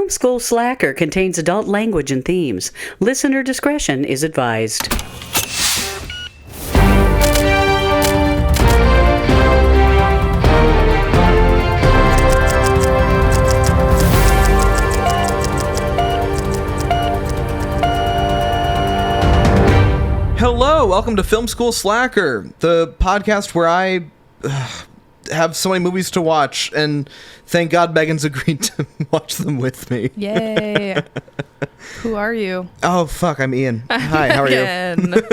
Film School Slacker contains adult language and themes. Listener discretion is advised. Hello, welcome to Film School Slacker, the podcast where I have so many movies to watch, and thank God Megan's agreed to watch them with me. Yay. Who are you? Oh, fuck, I'm Ian. Hi, how are you?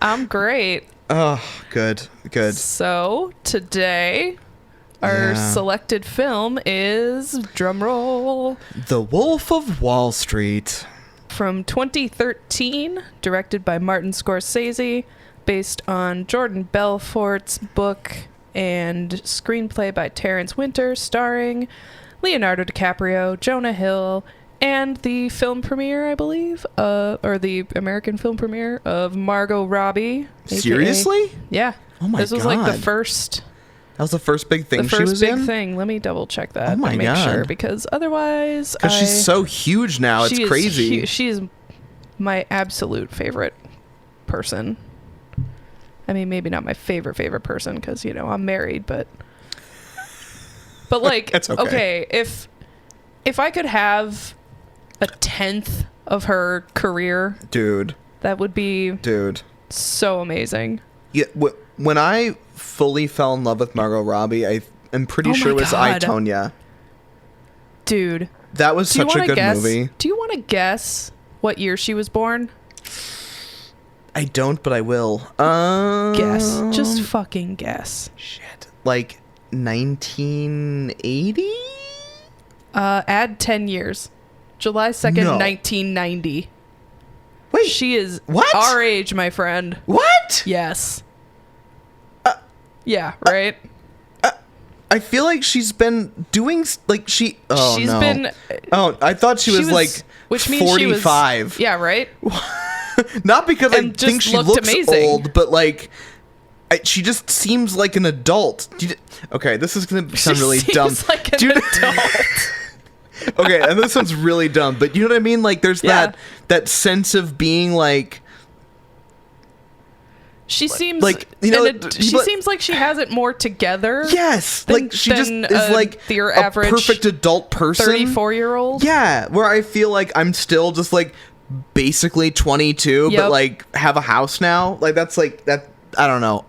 I'm great. Oh, good. So, today, our selected film is, drumroll, The Wolf of Wall Street. From 2013, directed by Martin Scorsese, based on Jordan Belfort's book and screenplay by Terrence Winter, starring Leonardo DiCaprio, Jonah Hill, and the film premiere, I believe, or the American film premiere of Margot Robbie. Seriously? Yeah. Oh my God. This was like the first... That was the first big thing she was in? The first big thing. Let me double check that. Oh my make God. sure, because otherwise... Because she's so huge now, it's crazy. She is my absolute favorite person. I mean, maybe not my favorite person, because, you know, I'm married, but like, That's okay. if I could have a 10th of her career, dude, that would be so amazing. Yeah, when I fully fell in love with Margot Robbie, I'm pretty sure it was I, Tonya. Dude, that was such a good movie. Do you want to guess what year she was born? I don't, but I will. Guess. Just fucking guess. Shit. Like 1980? Add 10 years. July 2nd, 1990. Wait. She is what? Our age, my friend. What? Yes. Yeah, right? I feel like she's been doing, like, she's been... Oh, I thought she was like, which 45. Yeah, right? Not because I think she looks amazing. old, but like she just seems like an adult. Okay, this is gonna sound really dumb. Like an adult. Okay, and this sounds really dumb, but you know what I mean? Like, there's that sense of being like. She seems like, you know, she seems like she has it more together. Yes, like she just is like your a average perfect adult person, 34-year-old. Yeah, where I feel like I'm still just like basically 22, but like have a house now. Like that's like that. I don't know.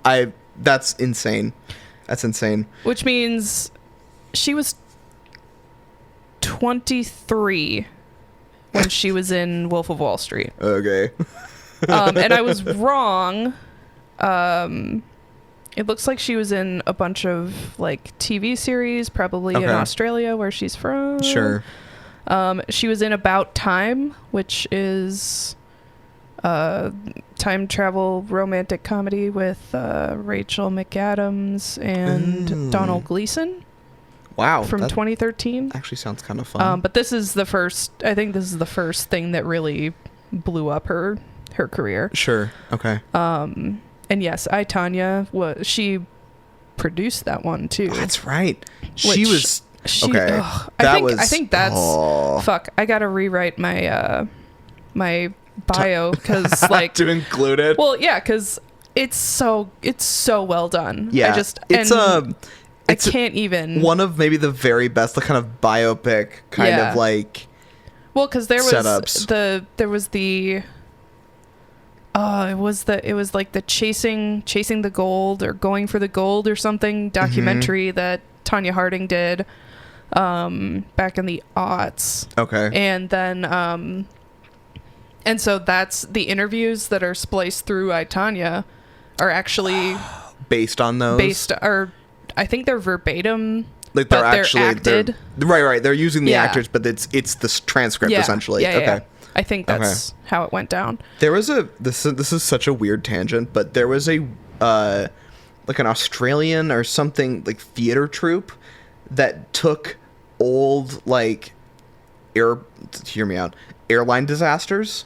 That's insane. That's insane. Which means she was 23 when she was in Wolf of Wall Street. Okay. And I was wrong. It looks like she was in a bunch of like TV series, probably in Australia, where she's from. Sure. She was in About Time, which is time travel romantic comedy with Rachel McAdams and Donald Gleason. Wow. From 2013. Actually sounds kind of fun. But this is the first thing that really blew up her career. Sure. Okay. And yes, I, Tonya, she produced that one too. Oh, that's right. She was okay. I think that's fuck. I gotta rewrite my my bio because like to include it. Well, yeah, because it's so well done. Yeah, I can't even one of maybe the very best, like kind of biopic kind of like. Well, because there was it was like the chasing the gold or going for the gold or something documentary that Tonya Harding did back in the aughts. Okay. And then and so that's the interviews that are spliced through I, Tonya are actually based on those. I think they're verbatim. Like they're acted. Right. They're using the actors, but it's this transcript essentially. Yeah, okay. Yeah. I think that's how it went down. There was this is such a weird tangent, but there was a like an Australian or something like theater troupe that took old like airline disasters,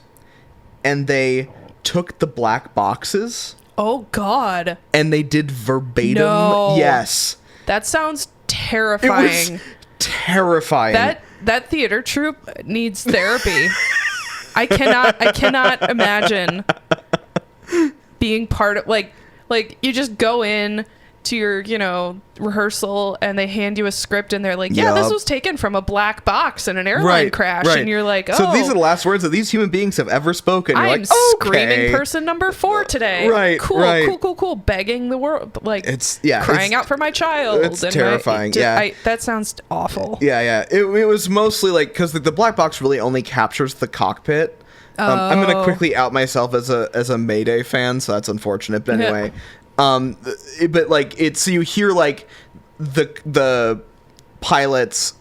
and they took the black boxes. Oh God. And they did verbatim. No. Yes. That sounds terrifying. It was terrifying. that theater troupe needs therapy. I cannot imagine being part of like you just go in to your, rehearsal and they hand you a script and they're like, yeah, this was taken from a black box in an airline crash. And you're like, oh. So these are the last words that these human beings have ever spoken. You're I'm like, okay. screaming person number 4 today. Right. Cool. Begging the world. Like, crying out for my child. It's terrifying. That sounds awful. Yeah. It was mostly like, because the black box really only captures the cockpit. I'm going to quickly out myself as a Mayday fan, so that's unfortunate. But anyway, but like so you hear like the pilots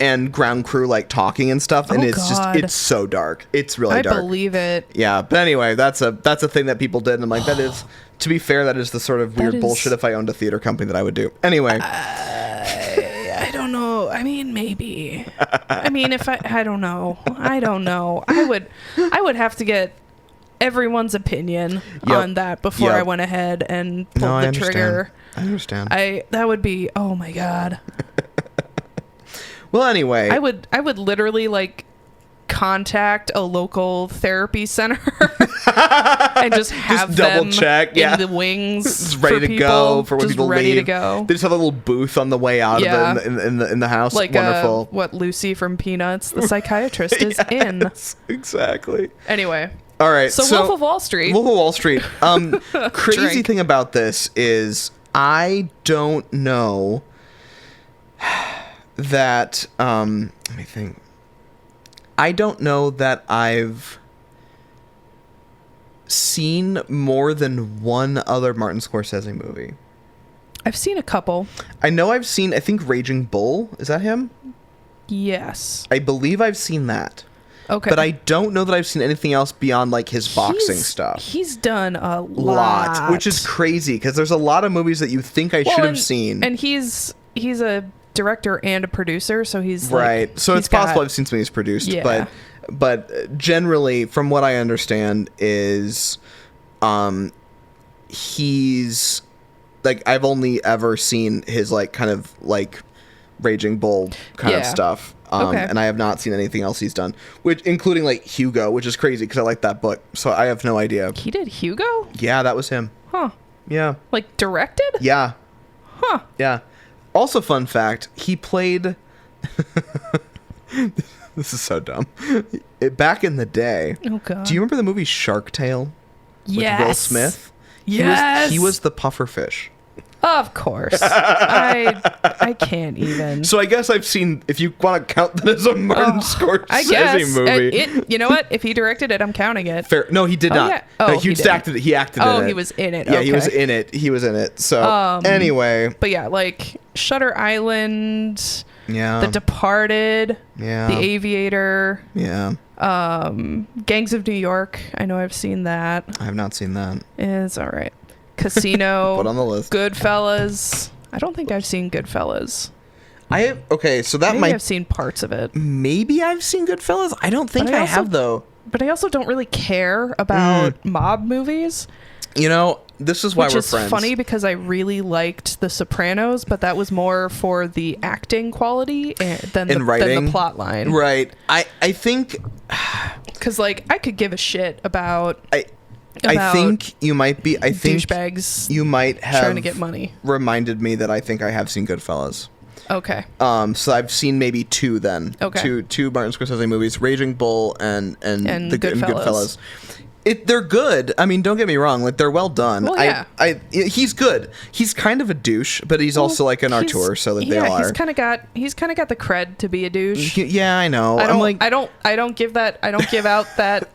and ground crew like talking and stuff, and it's so dark. It's really dark. I believe it. Yeah, but anyway, that's a thing that people did, and I'm like, that is, to be fair, that is the sort of weird bullshit if I owned a theater company that I would do. Anyway. I don't know. I mean, maybe. I mean, if I don't know. I would have to get everyone's opinion on that before I went ahead and pulled the trigger. I understand. That would be, oh my God. Well, anyway. I would literally like contact a local therapy center and just have double them check in the wings, just ready to go for when people ready leave. To go. They just have a little booth on the way out of in the house. Like wonderful. What Lucy from Peanuts, the psychiatrist, is in. Exactly. Anyway. All right. So Wolf of Wall Street. Wolf of Wall Street. Crazy thing about this is I don't know that. Let me think. I don't know that I've seen more than one other Martin Scorsese movie. I've seen a couple. I know I think Raging Bull. Is that him? Yes. I believe I've seen that. Okay. But I don't know that I've seen anything else beyond like his boxing stuff. He's done a lot. Which is crazy because there's a lot of movies that you think I should have seen. And he's a director and a producer, so he's right. Like, so it's possible I've seen something he's produced, but generally, from what I understand, is he's like I've only ever seen his like kind of like Raging Bull kind of stuff, and I have not seen anything else he's done, which including like Hugo, which is crazy because I like that book, so I have no idea. He did Hugo? Yeah, that was him. Huh? Yeah. Like directed? Yeah. Huh? Yeah. Also, fun fact, he played... This is so dumb. Back in the day... Oh, God. Do you remember the movie Shark Tale? Yes. With Will Smith? Yes. He was the pufferfish. Of course. I can't even. So I guess I've seen, if you want to count that as a Martin Scorsese movie. You know what? If he directed it, I'm counting it. Fair. No, he did not. Yeah. Oh, he acted it. He acted in it. Oh, he was in it. Yeah, okay. he was in it. So, anyway. But yeah, like Shutter Island, yeah, The Departed, yeah, The Aviator, yeah, Gangs of New York. I know I've seen that. I have not seen that. It's all right. Casino. Put on the list. Goodfellas. I don't think I've seen Goodfellas. So that Maybe I've seen parts of it. Maybe I've seen Goodfellas. I don't think I have though. But I also don't really care about mob movies. You know, this is why we're friends. Which is funny because I really liked The Sopranos, but that was more for the acting quality than the plot line. Right. I think because like I could give a shit about. I think you might be. I think douchebags. You might have trying to get money. Reminded me that I think I have seen Goodfellas. Okay. So I've seen maybe two then. Okay. Two Martin Scorsese movies: Raging Bull and Goodfellas. They're good. I mean, don't get me wrong. Like they're well done. Well, yeah. He's good. He's kind of a douche, but he's also like an auteur, so that they all are. He's kind of got the cred to be a douche. Yeah, I know. I don't give out that.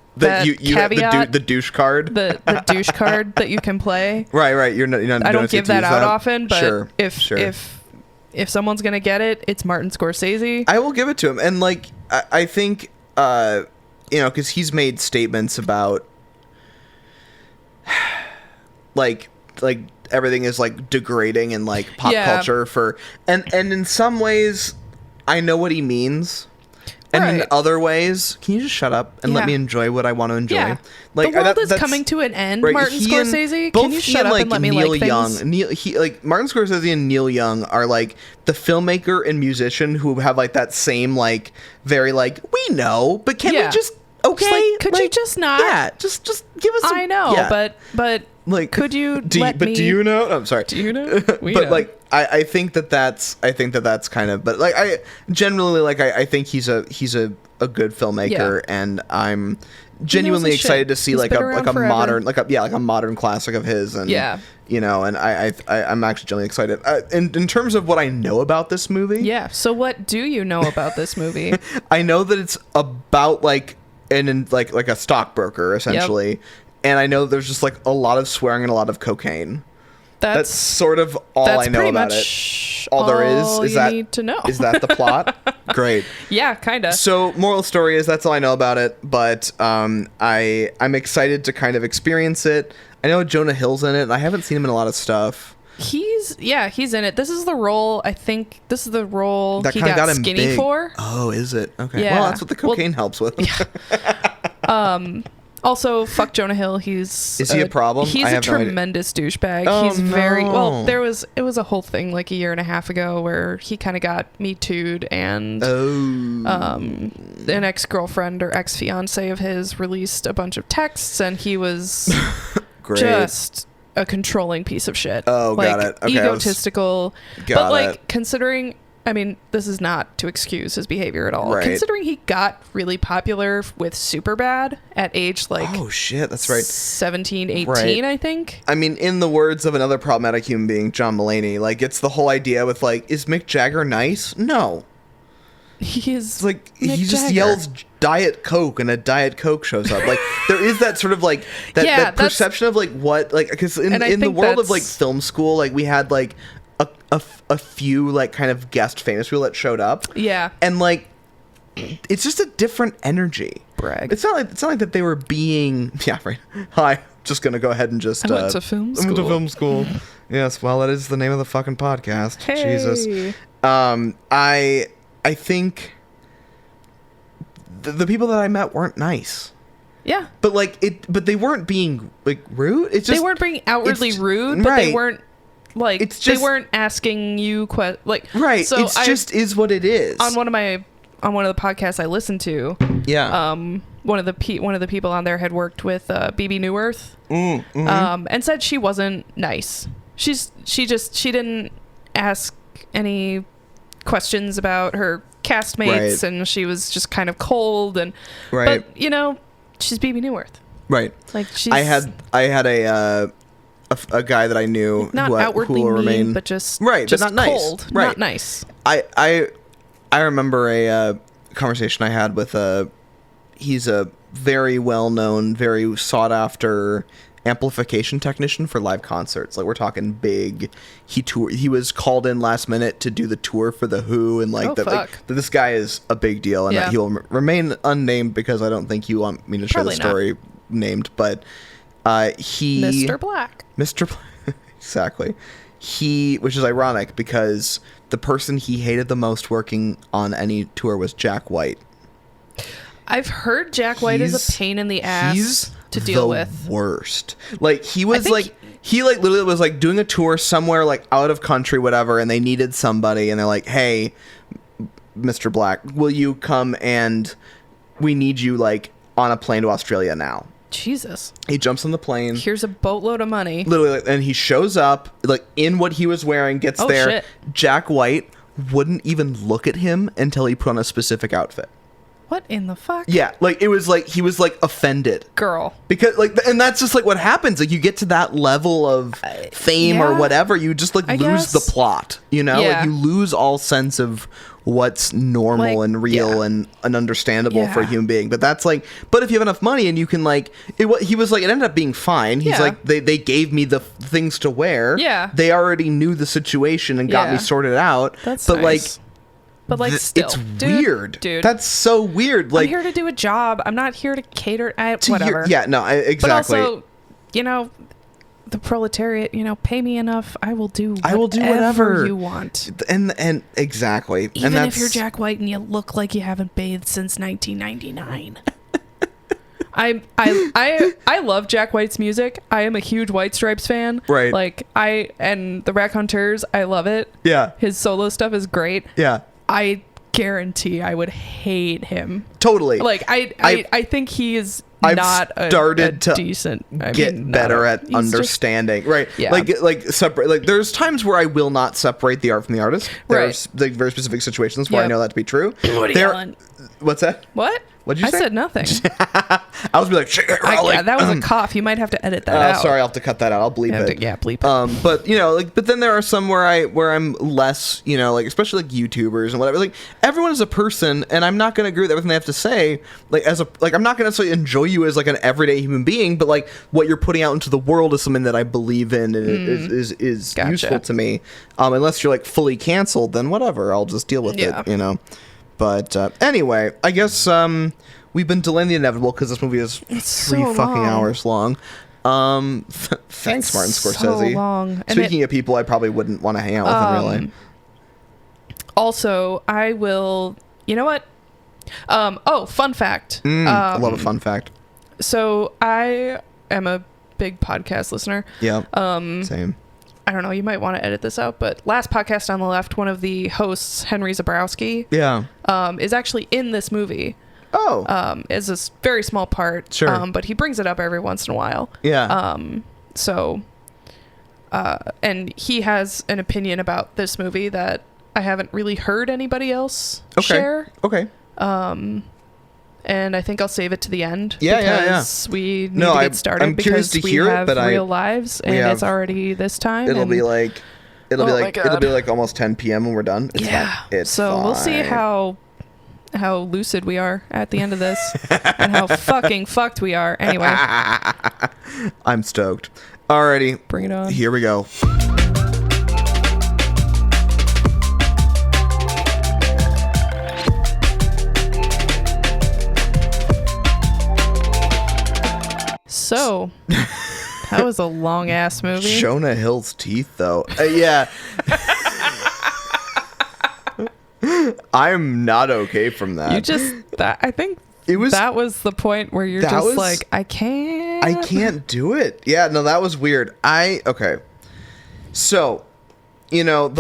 You caveat, have the douche card, the douche card that you can play. Right. You're not. I don't give that out often, but sure, if someone's gonna get it, it's Martin Scorsese. I will give it to him, and like I think because he's made statements about like everything is like degrading in like pop culture and in some ways I know what he means. And in Right. other ways, can you just shut up and let Yeah. me enjoy what I want to enjoy? Yeah. Like the world is that's- coming to an end, right, Martin he and- Scorsese. both Can you he shut up like and let me Neil like Young, things? Martin Scorsese and Neil Young are like the filmmaker and musician who have like that same like very like we know, but can we Yeah. just okay? Just, like, could you Like, just not? Yeah, just give us. I know, yeah. but like could you do let me? do you know? I'm sorry. Do you know? We but know. like I think that's kind of, but like I generally like I think he's a good filmmaker, and I'm genuinely his excited shit. to see He's like been a around like a forever. modern like a modern classic of his, and Yeah. you know, and I'm actually genuinely excited. In terms of what I know about this movie, Yeah. So what do you know about this movie? I know that it's about like like a stockbroker essentially, and I know there's just like a lot of swearing and a lot of cocaine. That's sort of all I know pretty about much it. All there is all is you that need to know. is that the plot? Great. Yeah, kind of. So moral story is that's all I know about it, but I'm excited to kind of experience it. I know Jonah Hill's in it, and I haven't seen him in a lot of stuff. He's in it. This is the role. I think this is the role That he kind of got him skinny big. for. Oh, is it? Okay. Yeah. Well, that's what the cocaine helps with. Also, fuck Jonah Hill. Is he a problem? He's I a have no idea. tremendous douchebag. Oh, He's very well. no. It was a whole thing like a year and a half ago where he kind of got Me Too'd, and an ex-girlfriend or ex-fiance of his released a bunch of texts, and he was Great. just a controlling piece of shit. Oh, like, got it. Okay, I was- egotistical. Got But like it. considering, I mean, this is not to excuse his behavior at all. Right. Considering he got really popular with Superbad at age like Oh shit, that's right. 17, 18, Right. I think. I mean, in the words of another problematic human being, John Mulaney, like it's the whole idea with like, is Mick Jagger nice? No. He is It's like Mick he just Jagger. yells Diet Coke and a Diet Coke shows up. Like there is that sort of like that, Yeah, that that's- perception of like what like because in And I the think world of like that's- film school, like we had like a few like kind of guest famous people that showed up, Yeah. and like it's just a different energy. Brag. It's not like that they were being right. Hi, just gonna go ahead and just I went to film I went to school. film school. Yes, well, that is the name of the fucking podcast. Hey. Jesus. I think the people that I met weren't nice. Yeah. But but they weren't being like rude. It's just They weren't being outwardly it's- rude, but right. they weren't like It's just- they weren't asking you like right. So It's just is what it is. on one of the podcasts I listened to, yeah. one of the people on there had worked with BB New Earth, Mm-hmm. and said she wasn't nice. She didn't ask any questions about her castmates, Right. and she was just kind of cold and Right. But she's BB New Earth. Right. Like she's I had a guy that I knew not who outwardly will mean, remain but just right, just but not cold, nice. Right. not nice. I remember a conversation I had with he's a very well known, very sought after amplification technician for live concerts. Like we're talking big. He was called in last minute to do the tour for the Who, and like Oh, that. Like, fuck. that this guy is a big deal, and Yeah. that he will remain unnamed because I don't think you want me to share Probably the not. story named. But he Mr. Black. Exactly. Which is ironic because the person he hated the most working on any tour was Jack White. I've heard Jack White is He's- a pain in the ass He's to deal the with. worst. Like he was think like he like literally was like doing a tour somewhere like out of country, whatever, and they needed somebody, and they're like, "Hey, Mr. Black, will you come and we need you like on a plane to Australia now?" Jesus. He jumps on the plane. Here's a boatload of money. Literally, like, and he shows up like in what he was wearing, gets Oh, there. shit. Jack White wouldn't even look at him until he put on a specific outfit. What in the fuck? Yeah, like it was like he was like offended. Girl. Because like, and that's just like what happens. Like you get to that level of fame or yeah, whatever, you just like I lose guess. the plot. You know, Yeah. like you lose all sense of what's normal Like, and real yeah. and understandable for a Yeah. human being. But that's like, but if you have enough money and you can like, he was like, it ended up being fine. He's Yeah. like, they gave me the things to wear. Yeah. they already knew the situation and got me Yeah. sorted out. That's but nice. But like still. it's Dude, weird. Dude. That's so weird. Like I'm here to do a job. I'm not here to cater to whatever. yeah, no, exactly. But also, the proletariat, pay me enough, I will do whatever you want. And exactly. Even and if you're Jack White and you look like you haven't bathed since 1999. I love Jack White's music. I am a huge White Stripes fan. Right. Like and the Raconteurs, I love it. Yeah. His solo stuff is great. Yeah. I guarantee I would hate him. Totally. Like I think he is not started to decent. Get better at understanding. Right. Yeah. Like separate. Like there's times where I will not separate the art from the artist. There Right. are like very specific situations where I know that to be true. Woody Allen. What's that? What? What'd you say? I said nothing. I was be like, shit, Yeah, that was a cough. You might have to edit that out. Sorry, I'll have to cut that out. I'll bleep it. Yeah, bleep it. But but then there are some where I'm less, like especially like YouTubers and whatever. Like everyone is a person, and I'm not going to agree with everything they have to say. Like I'm not going to necessarily enjoy you as like an everyday human being, but like what you're putting out into the world is something that I believe in and is Gotcha. useful to me. Unless you're like fully canceled, then whatever, I'll just deal with it. But anyway, I guess we've been delaying the inevitable because this movie is 3 fucking hours long. Thanks, Martin Scorsese. So long. Speaking of people I probably wouldn't want to hang out with in real life. Also, I will. You know what? Fun fact. I love a fun fact. So I am a big podcast listener. Yeah. Same. I don't know, you might want to edit this out, but last podcast on the left, one of the hosts, Henry Zabrowski, is actually in this movie. Oh. Is a very small part. Sure. But he brings it up every once in a while. Yeah. And he has an opinion about this movie that I haven't really heard anybody else share. Okay. And I think I'll save it to the end. Yeah. Because we need to get started. I'm curious to hear it, but real lives, and it's already this time. It'll be like almost 10 p.m. when we're done. It's fine. It's fine. We'll see how lucid we are at the end of this, and how fucking fucked we are. Anyway, I'm stoked. Alrighty, bring it on. Here we go. So, that was a long ass movie. Jonah Hill's teeth, though. Yeah. I'm not okay from that. I think that was the point where you're just like, I can't do it. Yeah, no, that was weird. So, the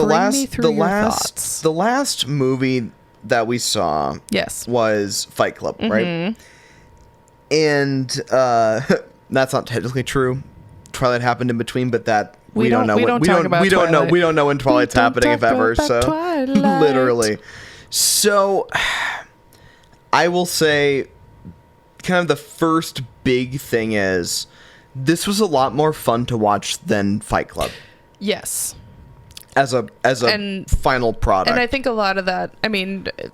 last movie that we saw was Fight Club, right? And that's not technically true. Twilight happened in between, but that we don't know when Twilight's happening, if ever. So literally. So I will say kind of the first big thing is this was a lot more fun to watch than Fight Club. Yes. As a final product. And I think a lot of that,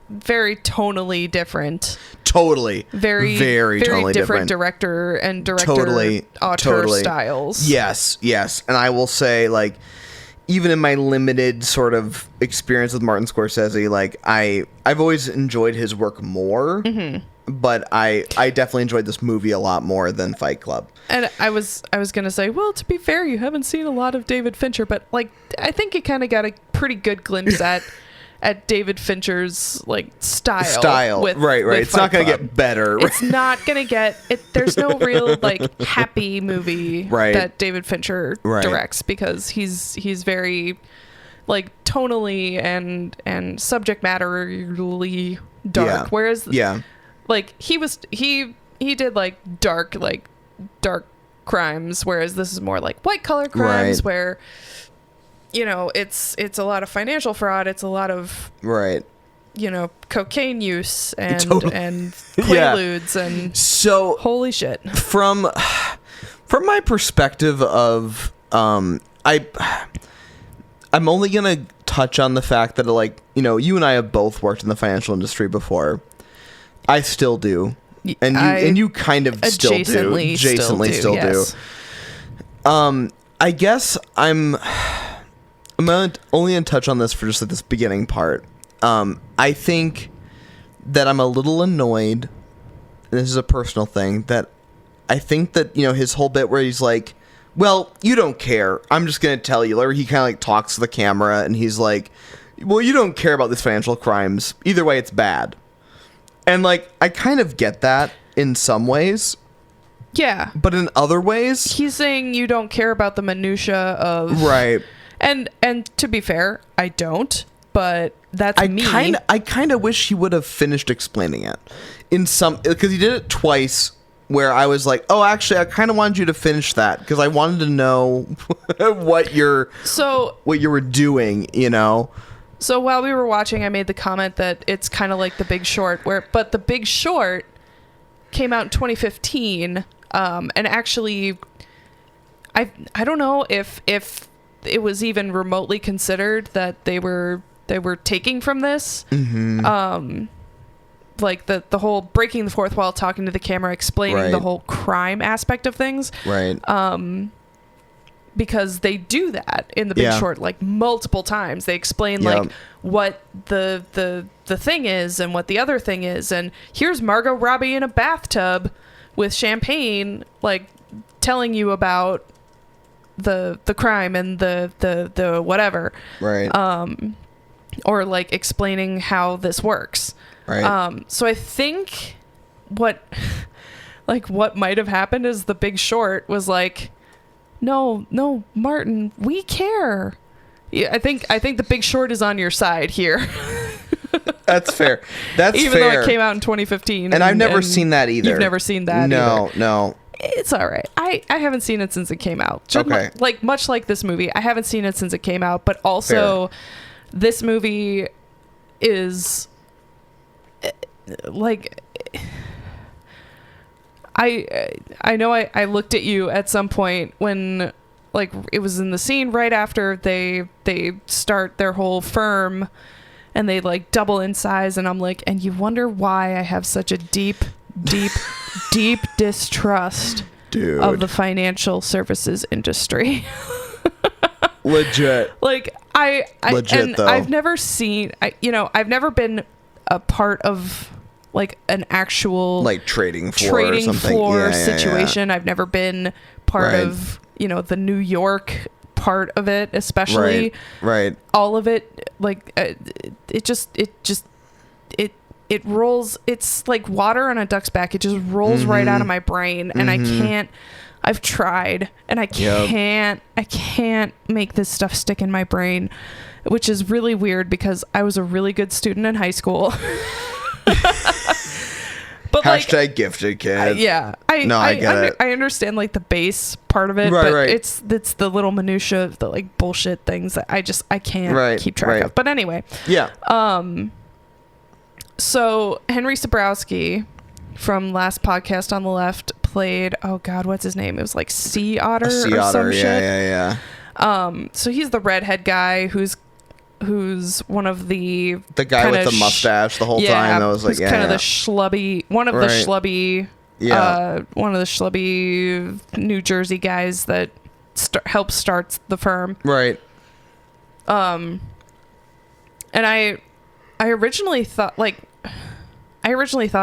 very tonally different. Totally. Very totally different director and auteur styles. Yes. And I will say, like, even in my limited sort of experience with Martin Scorsese, like, I've always enjoyed his work more. Mm-hmm. But I definitely enjoyed this movie a lot more than Fight Club. And I was gonna say, well, to be fair, you haven't seen a lot of David Fincher, but like I think you kind of got a pretty good glimpse at David Fincher's like style. With it's Fight not gonna Club. get better. It's not gonna get it. There's no real like happy movie that David Fincher directs, because he's very like tonally and subject matterly dark. Whereas like he did like dark crimes, whereas this is more like white collar crimes where it's a lot of financial fraud, it's a lot of cocaine use and quaaludes and so holy shit. From my perspective of I'm only gonna touch on the fact that like you and I have both worked in the financial industry before. I still do. And you kind of still do. Adjacently still do. I guess I'm only going to touch on this for just like this beginning part. I think that I'm a little annoyed, and this is a personal thing, that I think that, his whole bit where he's like, well, you don't care. I'm just going to tell you. Or he kind of like talks to the camera and he's like, well, you don't care about these financial crimes. Either way, it's bad. And like, I kind of get that in some ways. Yeah. But in other ways, he's saying you don't care about the minutia of right. And to be fair, I don't, but that's me. I kind of wish he would have finished explaining it in some, because he did it twice where I was like, oh, actually, I kind of wanted you to finish that because I wanted to know what you were doing, you know? So while we were watching, I made the comment that it's kind of like The Big Short, but The Big Short came out in 2015, and actually, I don't know if it was even remotely considered that they were taking from this. Mm-hmm. Like the whole breaking the fourth wall, talking to the camera, explaining the whole crime aspect of things. Right. Because they do that in The Big Short like multiple times. They explain like what the thing is and what the other thing is, and here's Margot Robbie in a bathtub with champagne, like telling you about the crime and the whatever. Right. Or like explaining how this works. Right. So I think what might have happened is The Big Short was like, no, Martin, we care. Yeah, I think The Big Short is on your side here. That's fair. That's even fair. though it came out in 2015. And I've never seen that either. You've never seen that either. No. It's all right. I haven't seen it since it came out. Okay. Much like this movie, I haven't seen it since it came out, but also this movie is like, I know I looked at you at some point when like it was in the scene right after they start their whole firm and they like double in size, and I'm like, and you wonder why I have such a deep distrust of the financial services industry. Legit. Like Legit, and though. I've never seen, I've never been a part of like an actual like trading floor situation. I've never been part of, the New York part of it, especially. Right. All of it, like it rolls. It's like water on a duck's back. It just rolls right out of my brain, and I can't. I've tried, and I can't. I can't make this stuff stick in my brain, which is really weird because I was a really good student in high school. But hashtag gifted kid. I get it. I understand like the base part of it, but it's the little minutia, the like bullshit things that I can't keep track of. But anyway, so Henry Sabrowski from last podcast on the left played, oh god, what's his name? It was like Sea Otter or some shit. Yeah. So he's the redhead guy who's one of the guy with the mustache the whole time. That was like kind of the schlubby, one of the schlubby New Jersey guys that helps start the firm. Right. And I originally thought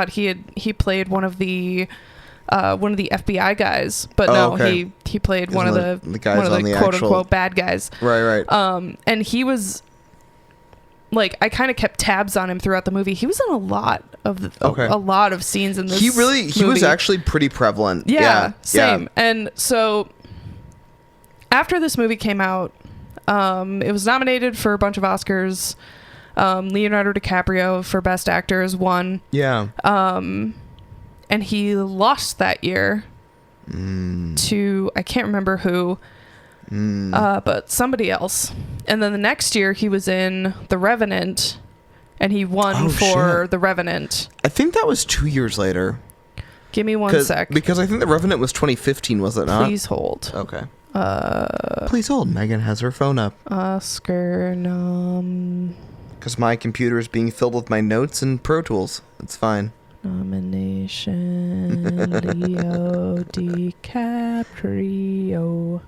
he played one of the FBI guys, but he played one of the guys one of the quote unquote bad guys. Right. And he was like, I kind of kept tabs on him throughout the movie. He was in a lot of a lot of scenes in this. He was actually pretty prevalent. Yeah, same. And so after this movie came out, it was nominated for a bunch of Oscars. Leonardo DiCaprio for Best Actor won. Yeah. And he lost that year to, I can't remember who, but somebody else. And then the next year he was in The Revenant, and he won for The Revenant. I think that was 2 years later. Give me one sec. Because I think The Revenant was 2015, was it not? Please hold. Okay. Please hold. Megan has her phone up. Oscar because my computer is being filled with my notes and Pro Tools. It's fine. Nomination Leo DiCaprio.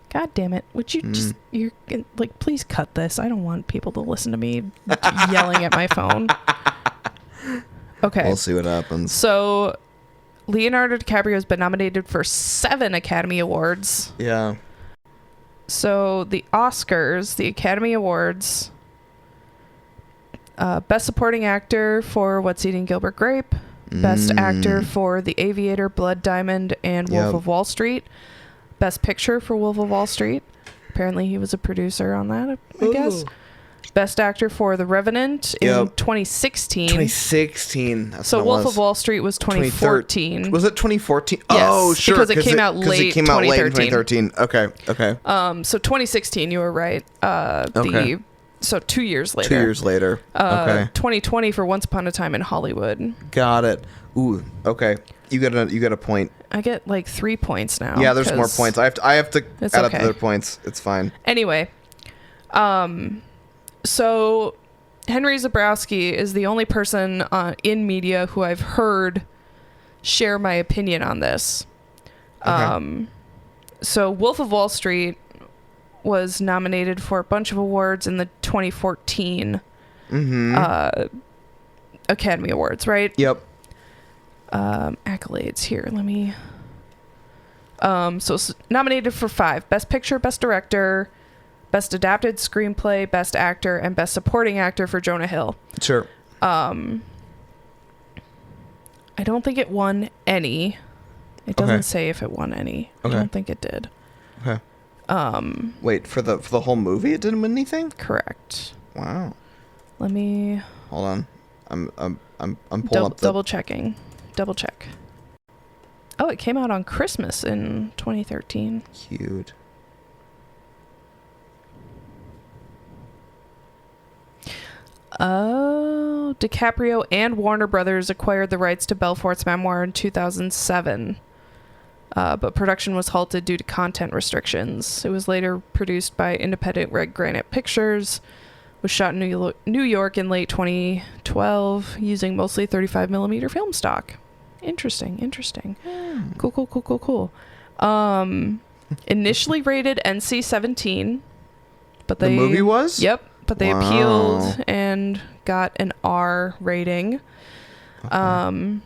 God damn it. Would you just, you're like, please cut this. I don't want people to listen to me yelling at my phone. Okay. We'll see what happens. So Leonardo DiCaprio has been nominated for 7 Academy Awards. Yeah. So the Oscars, the Academy Awards, Best Supporting Actor for What's Eating Gilbert Grape, Best Actor for The Aviator, Blood Diamond, and Wolf of Wall Street, Best Picture for Wolf of Wall Street. Apparently he was a producer on that, I guess. Best Actor for The Revenant in 2016. 2016. That's so what it Wolf was. of Wall Street was 2014. Was it 2014? Yes, oh, sure. because it came out late. It came out late in 2013. Okay. So 2016, you were right. So 2 years later. 2 years later. Okay. 2020 for Once Upon a Time in Hollywood. Got it. Ooh. Okay. You got a point. I get like 3 points now. Yeah, there's more points. I have to add up the other points. It's fine. Anyway, so Henry Zabrowski is the only person in media who I've heard share my opinion on this. Okay. So Wolf of Wall Street was nominated for a bunch of awards in the 2014 Academy Awards, right? Yep. Accolades here. Let me. So nominated for 5: Best Picture, Best Director, Best Adapted Screenplay, Best Actor, and Best Supporting Actor for Jonah Hill. Sure. I don't think it won any. It doesn't say if it won any. Okay. I don't think it did. Okay. Wait, for the whole movie it didn't win anything? Correct. Wow. Let me Hold on. I'm pulling up the double checking. Double check. Oh, it came out on Christmas in 2013. Cute. Oh, DiCaprio and Warner Brothers acquired the rights to Belfort's memoir in 2007. But production was halted due to content restrictions. It was later produced by independent Red Granite Pictures, was shot in New York in late 2012 using mostly 35mm film stock. Interesting. Cool. Initially rated NC-17, but the movie was? Yep, but they appealed and got an R rating. Okay.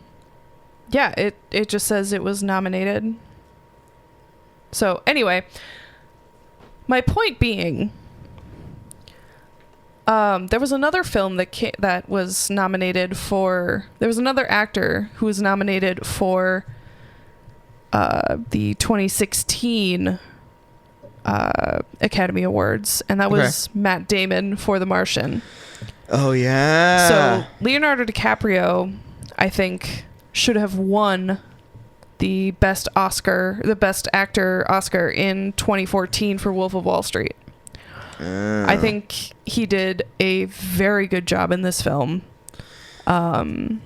Yeah, it just says it was nominated. So anyway, my point being, there was another film that was nominated for. There was another actor who was nominated for the 2016 Academy Awards, and that was Matt Damon for The Martian. Oh yeah. So Leonardo DiCaprio, I think, should have won the best actor Oscar in 2014 for Wolf of Wall Street. I think he did a very good job in this film. So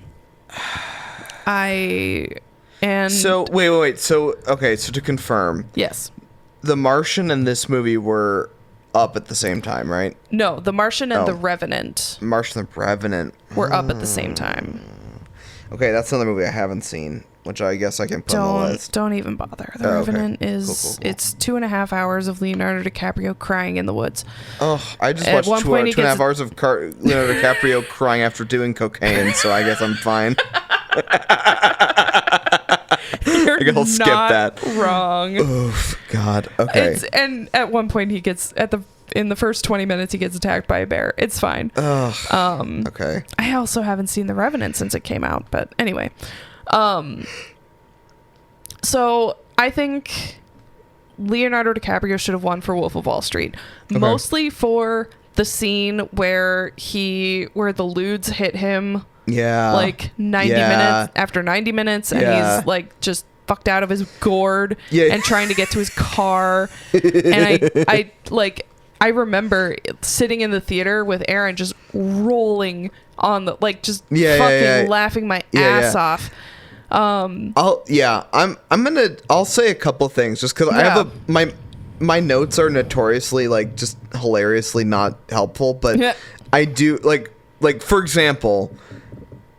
wait. So to confirm, yes, The Martian and this movie were up at the same time, right? No, The Martian and The Revenant. Martian and The Revenant were up at the same time. Okay, that's another movie I haven't seen, which I guess I can put on the list. Don't even bother. The Revenant is cool. It's 2.5 hours of Leonardo DiCaprio crying in the woods. Oh, I just watched 2.5 hours of Leonardo DiCaprio crying after doing cocaine, so I guess I'm fine. You're I guess I'll skip that. Wrong. Oof, God. Okay. And at one point he gets in the first 20 minutes he gets attacked by a bear. It's fine. Ugh. Okay. I also haven't seen The Revenant since it came out, but anyway. So I think Leonardo DiCaprio should have won for Wolf of Wall Street, mostly for the scene where the lewds hit him. Yeah. Like 90 minutes after 90 minutes, and he's like just fucked out of his gourd and trying to get to his car. And I remember sitting in the theater with Aaron just rolling on the laughing my ass off. I'll say a couple things just because I have my notes are notoriously like just hilariously not helpful, but I do like for example,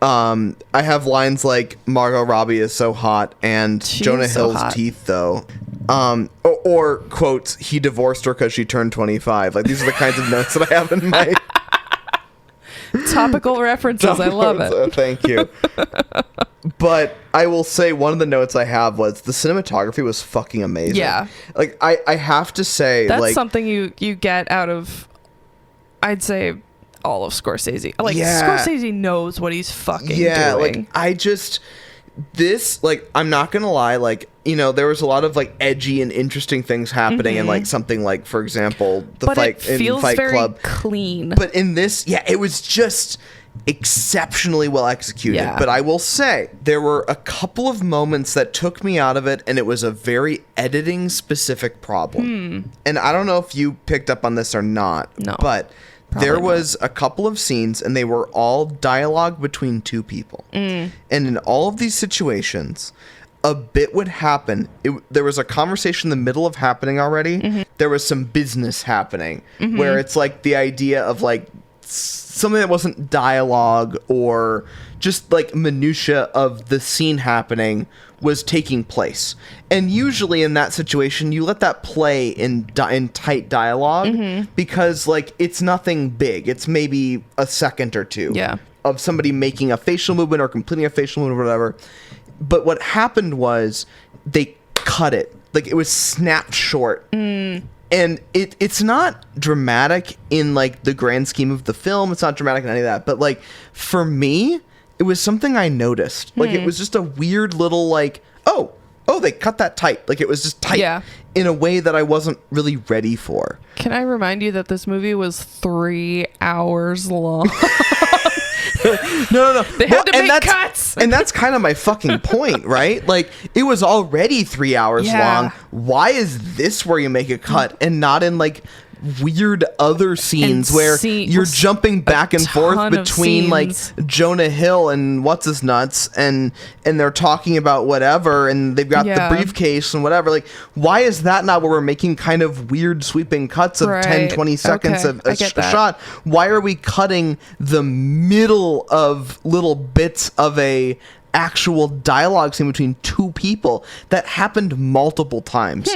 I have lines like Margot Robbie is so hot and Jonah Hill's teeth though. Or quotes, he divorced her because she turned 25. Like these are the kinds of notes that I have in my Topical references. I love it. Thank you. But I will say one of the notes I have was the cinematography was fucking amazing. Yeah. Like I have to say, That's like, something you get out of, I'd say, all of Scorsese. Like, Yeah. Scorsese knows what he's fucking doing. like I'm not gonna lie, like, you know, there was a lot of like edgy and interesting things happening in like something like, for example, the but fight it feels in Fight very Club. clean. But in this, it was just exceptionally well executed. Yeah. But I will say there were a couple of moments that took me out of it, and it was a very editing specific problem. And I don't know if you picked up on this or not. No, but there probably was a couple of scenes, and they were all dialogue between two people. And in all of these situations, a bit would happen. There was a conversation in the middle of happening already. There was some business happening where it's like the idea of like something that wasn't dialogue or just like minutia of the scene happening was taking place. And usually in that situation, you let that play in tight dialogue because like it's nothing big. It's maybe a second or two of somebody making a facial movement or completing a facial movement or whatever. But what happened was they cut it. Like it was snapped short. And it's not dramatic in like the grand scheme of the film. It's not dramatic in any of that. But like for me, it was something I noticed. Like it was just a weird little like, oh, they cut that tight. Like it was just tight in a way that I wasn't really ready for. Can I remind you that this movie was 3 hours long? No. They had to make cuts. And that's kind of my fucking point, right? Like, it was already 3 hours long. Why is this where you make a cut and not in, like, weird other scenes where you're jumping back and forth between, like, Jonah Hill and what's-his-nuts, and they're talking about whatever, and they've got the briefcase and whatever. Like, why is that not where we're making kind of weird sweeping cuts of 10, 20 seconds of a shot? Why are we cutting the middle of little bits of a actual dialogue scene between two people that happened multiple times?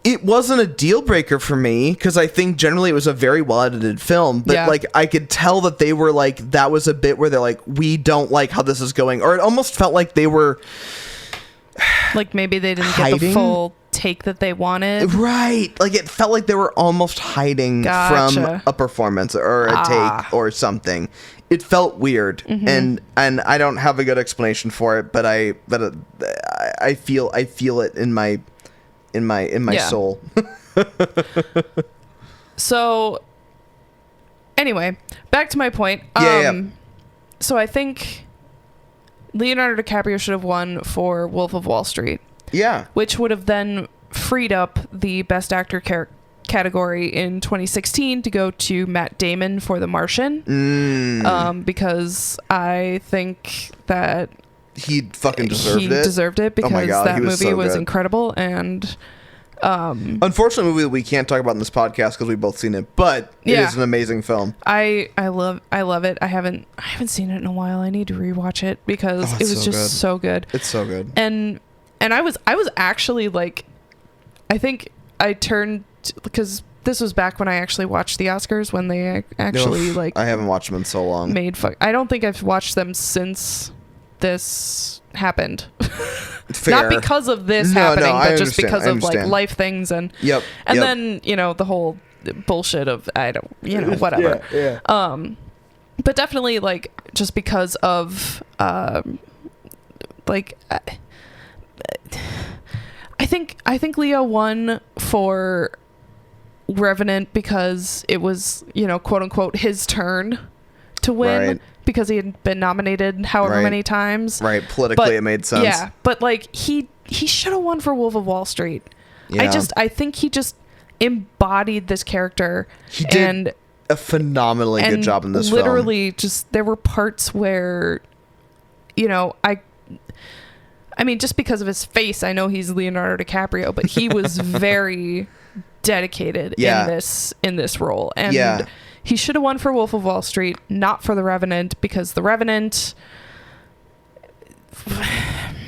It wasn't a deal breaker for me because I think generally it was a very well edited film, but like I could tell that they were like, that was a bit where they're like, we don't like how this is going, or it almost felt like they were like maybe they didn't get the full take that they wanted. Right. Like it felt like they were almost hiding from a performance or a take or something. It felt weird, and I don't have a good explanation for it, but I feel it in my soul. So anyway, back to my point. So I think Leonardo DiCaprio should have won for Wolf of Wall Street. Yeah. Which would have then freed up the Best Actor category in 2016 to go to Matt Damon for The Martian. Because I think that he fucking deserved it because that movie was incredible, and unfortunately, a movie that we can't talk about in this podcast because we've both seen it, but it is an amazing film. I love it. I haven't seen it in a while. I need to rewatch it because it was just so good. It's so good. And I was actually like, I think I turned because this was back when I actually watched the Oscars when they actually like. I haven't watched them in so long. I don't think I've watched them since this happened. Fair. Not because of this happening, but just because of like life things and then the whole bullshit of whatever. But definitely like just because of like I think Leo won for Revenant because it was quote unquote his turn to win. Right. Because he had been nominated however many times. Right. Politically, it made sense. Yeah. But like he should have won for Wolf of Wall Street. Yeah. I think he just embodied this character. He did a phenomenally good job in this film. Literally, just there were parts where, I mean, just because of his face, I know he's Leonardo DiCaprio, but he was very dedicated in this role. And he should have won for Wolf of Wall Street, not for The Revenant, because The Revenant...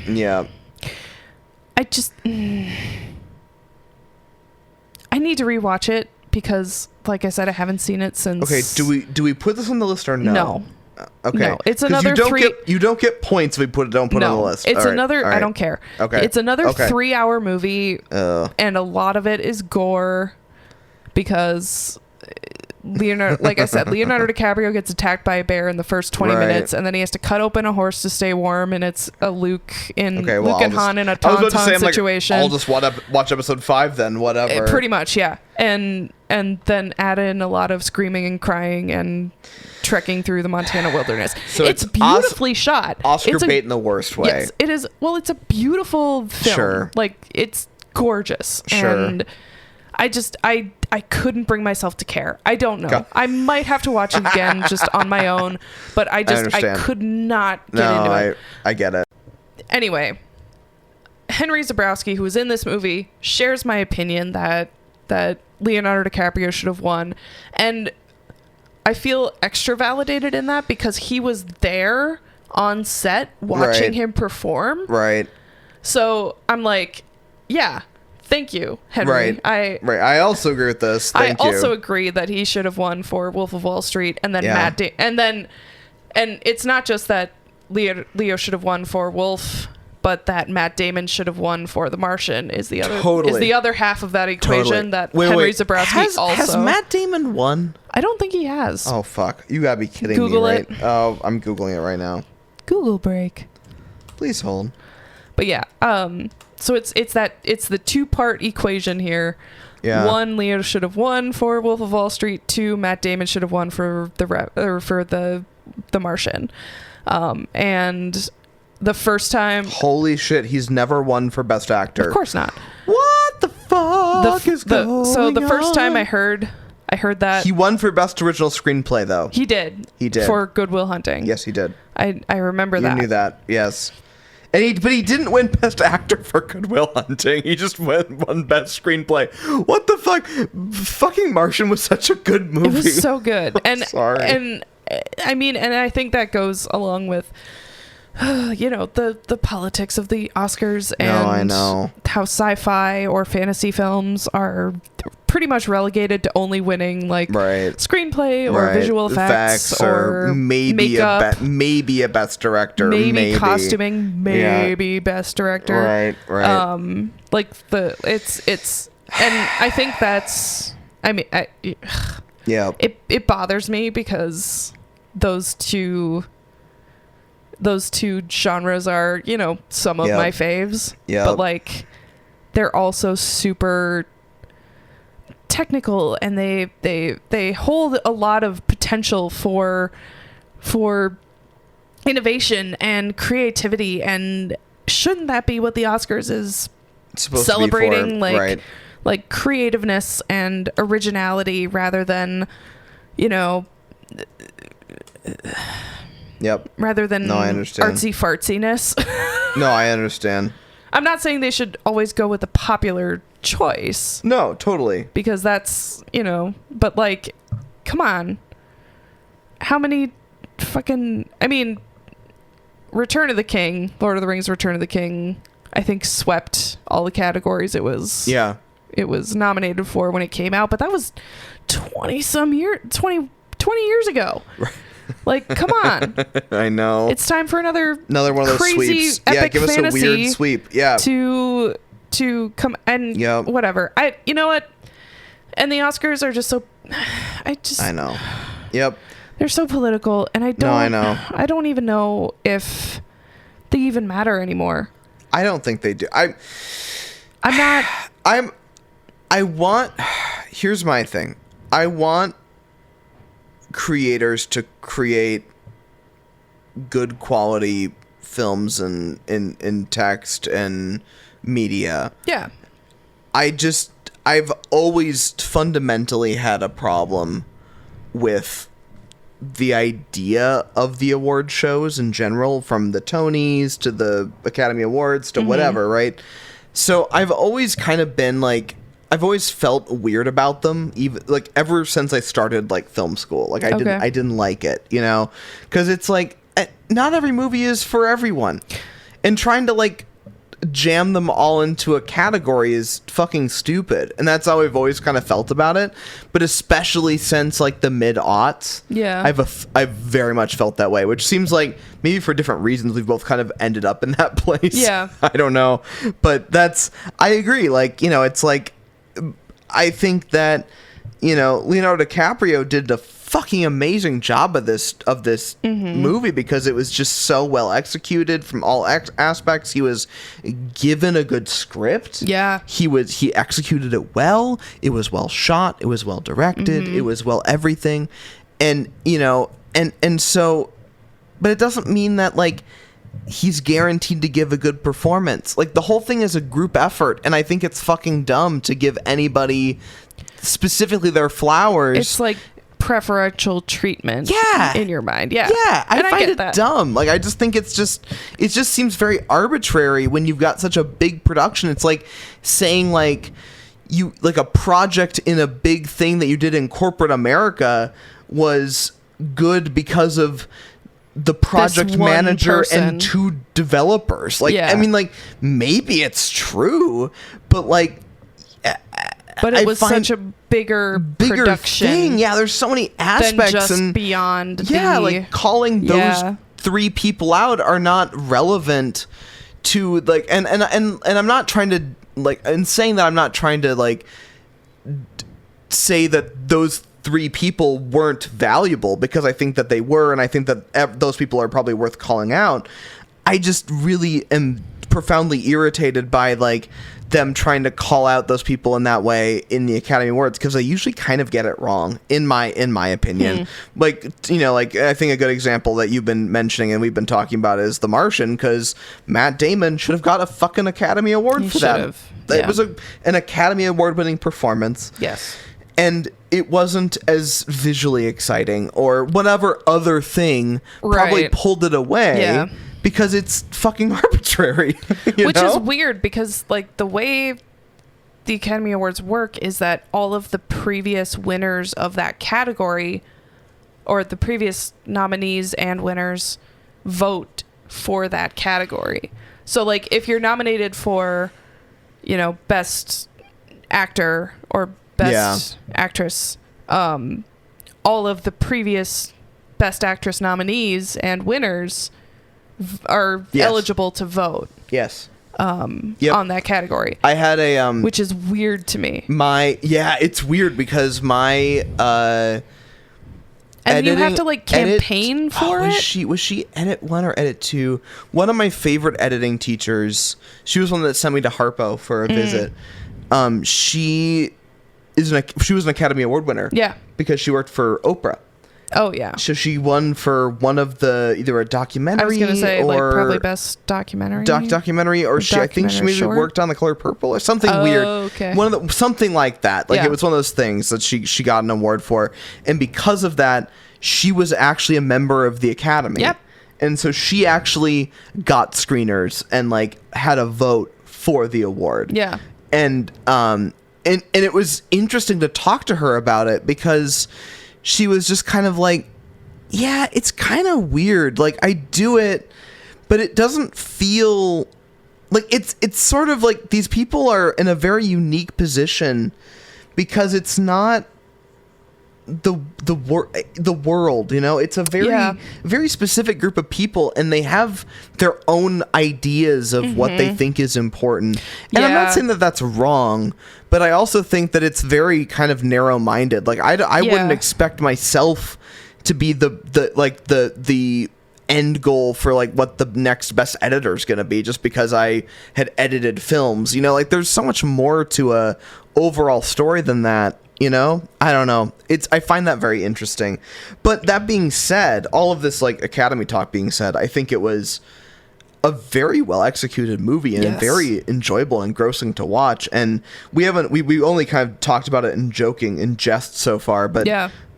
Yeah. I need to rewatch it because like I said, I haven't seen it since. Okay, do we put this on the list or no? No. Okay. No, it's 'Cause another you don't get points if we don't put it on the list. It's All right, another. all right. I don't care. Okay. It's another Okay. 3-hour movie, and a lot of it is gore because like I said, Leonardo DiCaprio gets attacked by a bear in the first 20 Right. minutes, and then he has to cut open a horse to stay warm, and it's a Luke and Han in a I was about to say, tauntaun I'm like, situation. I'll just watch episode 5 then, whatever. Pretty much, yeah. And then add in a lot of screaming and crying and trekking through the Montana wilderness. So it's beautifully shot. Oscar bait in the worst way. Yes, it is. Well, it's a beautiful film. Sure. Like, it's gorgeous. Sure. And I couldn't bring myself to care. I don't know. Okay. I might have to watch it again just on my own, but I understand. could not get into it. I get it. Anyway, Henry Zabrowski, who was in this movie, shares my opinion that Leonardo DiCaprio should have won. And I feel extra validated in that because he was there on set watching him perform. Right. So I'm like, yeah, thank you, Henry. Right. I also agree with this. Thank you. I also agree that he should have won for Wolf of Wall Street, and then and it's not just that Leo should have won for Wolf, but that Matt Damon should have won for The Martian is the other half of that equation. That Henry Zabrowski also has Matt Damon won. I don't think he has. Oh fuck! You gotta be kidding Google me, right? it. Oh, I'm googling it right now. Google break. Please hold. But yeah, so it's the 2-part equation here. Yeah. 1, Leo should have won for Wolf of Wall Street. 2, Matt Damon should have won for the Martian. And the first time, holy shit, he's never won for Best Actor. of course not. What the fuck is going on? So the first time I heard that he won for Best Original Screenplay, though. he did for Good Will Hunting. Yes, he did. I remember that. You knew that, yes. But he didn't win Best Actor for Good Will Hunting. He just won Best Screenplay. What the fuck? Fucking Martian was such a good movie. It was so good. And sorry. And I mean, and I think that goes along with the politics of the Oscars and I know how sci-fi or fantasy films are pretty much relegated to only winning like screenplay or visual effects or maybe makeup, maybe a best director, maybe costuming, maybe best director. Right. Like it's and I think that's it bothers me because those two genres are, some of my faves. But like they're also super technical and they hold a lot of potential for innovation and creativity, and shouldn't that be what the Oscars is supposed celebrating? To be for? Like creativeness and originality rather than rather than no, I understand. artsy fartsiness. No, I understand. I'm not saying they should always go with the popular choice. No, totally. Because that's, but like, come on. How many fucking, Return of the King, Lord of the Rings Return of the King, I think swept all the categories it was nominated for when it came out, but that was 20 years ago. Right. Like, come on. I know. It's time for another one of those crazy sweeps. Epic give us a weird sweep. Yeah. To come and whatever. You know what? And the Oscars are just so I know. Yep. They're so political, and I know. I don't even know if they even matter anymore. I don't think they do. Here's my thing. I want creators to create good quality films and in text and media. Yeah. I've always fundamentally had a problem with the idea of the award shows in general, from the Tonys to the Academy Awards to whatever, right? So I've always kind of been like, I've always felt weird about them, even like ever since I started like film school. Like I didn't like it, because it's like not every movie is for everyone, and trying to like jam them all into a category is fucking stupid. And that's how I've always kind of felt about it. But especially since like the mid-aughts, I've very much felt that way, which seems like maybe for different reasons we've both kind of ended up in that place. Yeah. I don't know. But I agree. Like, you know, it's like, I think that, you know, Leonardo DiCaprio did a fucking amazing job of this movie, because it was just so well executed from all aspects. He was given a good script. Yeah. He executed it well. It was well shot. It was well directed. It was well everything. And, you know, and so, but it doesn't mean that like he's guaranteed to give a good performance. Like, the whole thing is a group effort, and I think it's fucking dumb to give anybody specifically their flowers. It's like preferential treatment in your mind. I find it dumb. Like, I just think it just seems very arbitrary when you've got such a big production. It's like saying like you like a project in a big thing that you did in corporate America was good because of the project manager and 2 developers. Like, I mean, like, maybe it's true, but like, but it was such a bigger production thing. Yeah, there's so many aspects than just and beyond. Like calling those 3 people out are not relevant to like, and I'm not trying to like, in saying that, I'm not trying to like say that those 3 people weren't valuable, because I think that they were, and I think that those people are probably worth calling out. I just really am profoundly irritated by like them trying to call out those people in that way in the Academy Awards, because they usually kind of get it wrong in my opinion. Like, you know, like, I think a good example that you've been mentioning and we've been talking about is The Martian, because Matt Damon should have got a fucking Academy Award for that. It was an Academy Award winning performance. Yes. And it wasn't as visually exciting or whatever other thing probably pulled it away. Yeah. Because it's fucking arbitrary. Which is weird, because like the way the Academy Awards work is that all of the previous winners of that category, or the previous nominees and winners, vote for that category. So like if you're nominated for, you know, best actor or best actress, all of the previous best actress nominees and winners are eligible to vote on that category. I had a which is weird to me. It's weird because my and editing, you have to like campaign for it. Was she edit 1 or edit 2? One of my favorite editing teachers, she was one that sent me to Harpo for a visit. She was an Academy Award winner. Yeah. Because she worked for Oprah. Oh, yeah. So she won for one of the, either a documentary, I was going to say, like, probably best documentary. Documentary, or I think she maybe worked on The Color Purple or something weird. Okay. Something like that. Like, it was one of those things that she got an award for. And because of that, she was actually a member of the Academy. Yep. And so she actually got screeners and, like, had a vote for the award. Yeah. And it was interesting to talk to her about it, because she was just kind of like, yeah, it's kind of weird. Like, I do it, but it doesn't feel like it's sort of like these people are in a very unique position, because it's not the world, you know. It's a very specific group of people, and they have their own ideas of what they think is important. And I'm not saying that that's wrong, but I also think that it's very kind of narrow-minded. Like, I wouldn't expect myself to be the end goal for like what the next best editor is going to be, just because I had edited films. You know, like, there's so much more to a overall story than that. You know, I don't know. I find that very interesting. But that being said, all of this like Academy talk being said, I think it was a very well executed movie and very enjoyable and engrossing to watch. And we only kind of talked about it in jest so far, but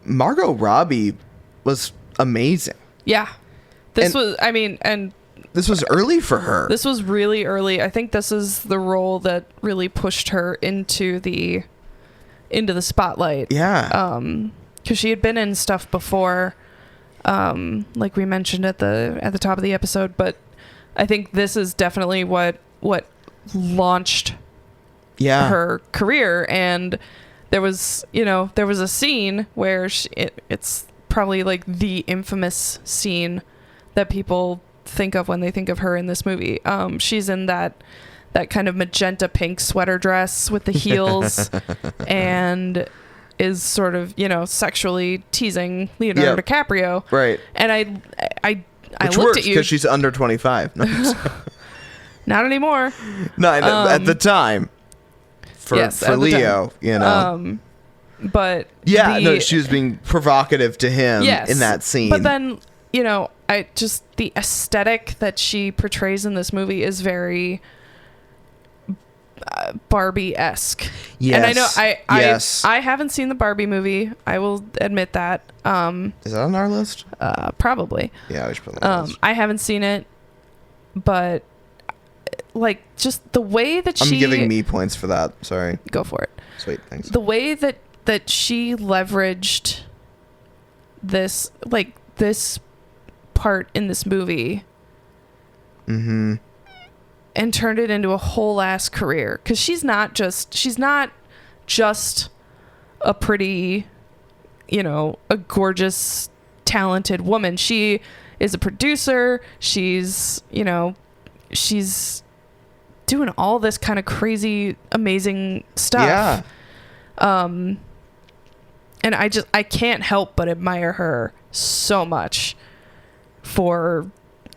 Margot Robbie was amazing. Yeah. This was early for her. This was really early. I think this is the role that really pushed her into the spotlight. Yeah. Because she had been in stuff before, like we mentioned at the top of the episode, but I think this is definitely what launched her career. And there was a scene where it's probably like the infamous scene that people think of when they think of her in this movie. She's in that kind of magenta pink sweater dress with the heels and is sort of, sexually teasing Leonardo DiCaprio. Right. And I Which looked works at you because she's under 25. Not anymore. No, at the time. For Leo, but she was being provocative to him in that scene. But then, the aesthetic that she portrays in this movie is very Barbie-esque. Yes. And I know I haven't seen the Barbie movie. I will admit that. Is that on our list? Probably. Yeah, we should put it on the list. I haven't seen it, but like just the way that I'm giving me points for that. Sorry. Go for it. Sweet, thanks. The way that she leveraged this part in this movie and turned it into a whole ass career, because she's not just a pretty, a gorgeous, talented woman. She is a producer. She's doing all this kind of crazy, amazing stuff. Yeah. And I can't help but admire her so much for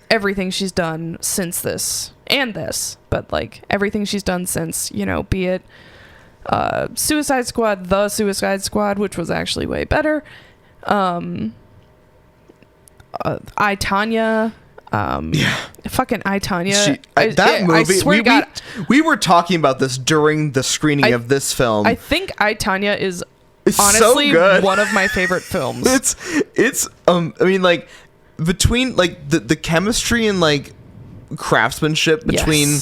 everything she's done since this, but like everything she's done since, be it Suicide Squad, The Suicide Squad, which was actually way better. I, Tonya. Fucking I, Tonya. That movie. I swear to God, we were talking about this during the screening of this film. I think I, Tonya is so honestly good. one of my favorite films. It's I mean, like, between like the chemistry and like craftsmanship between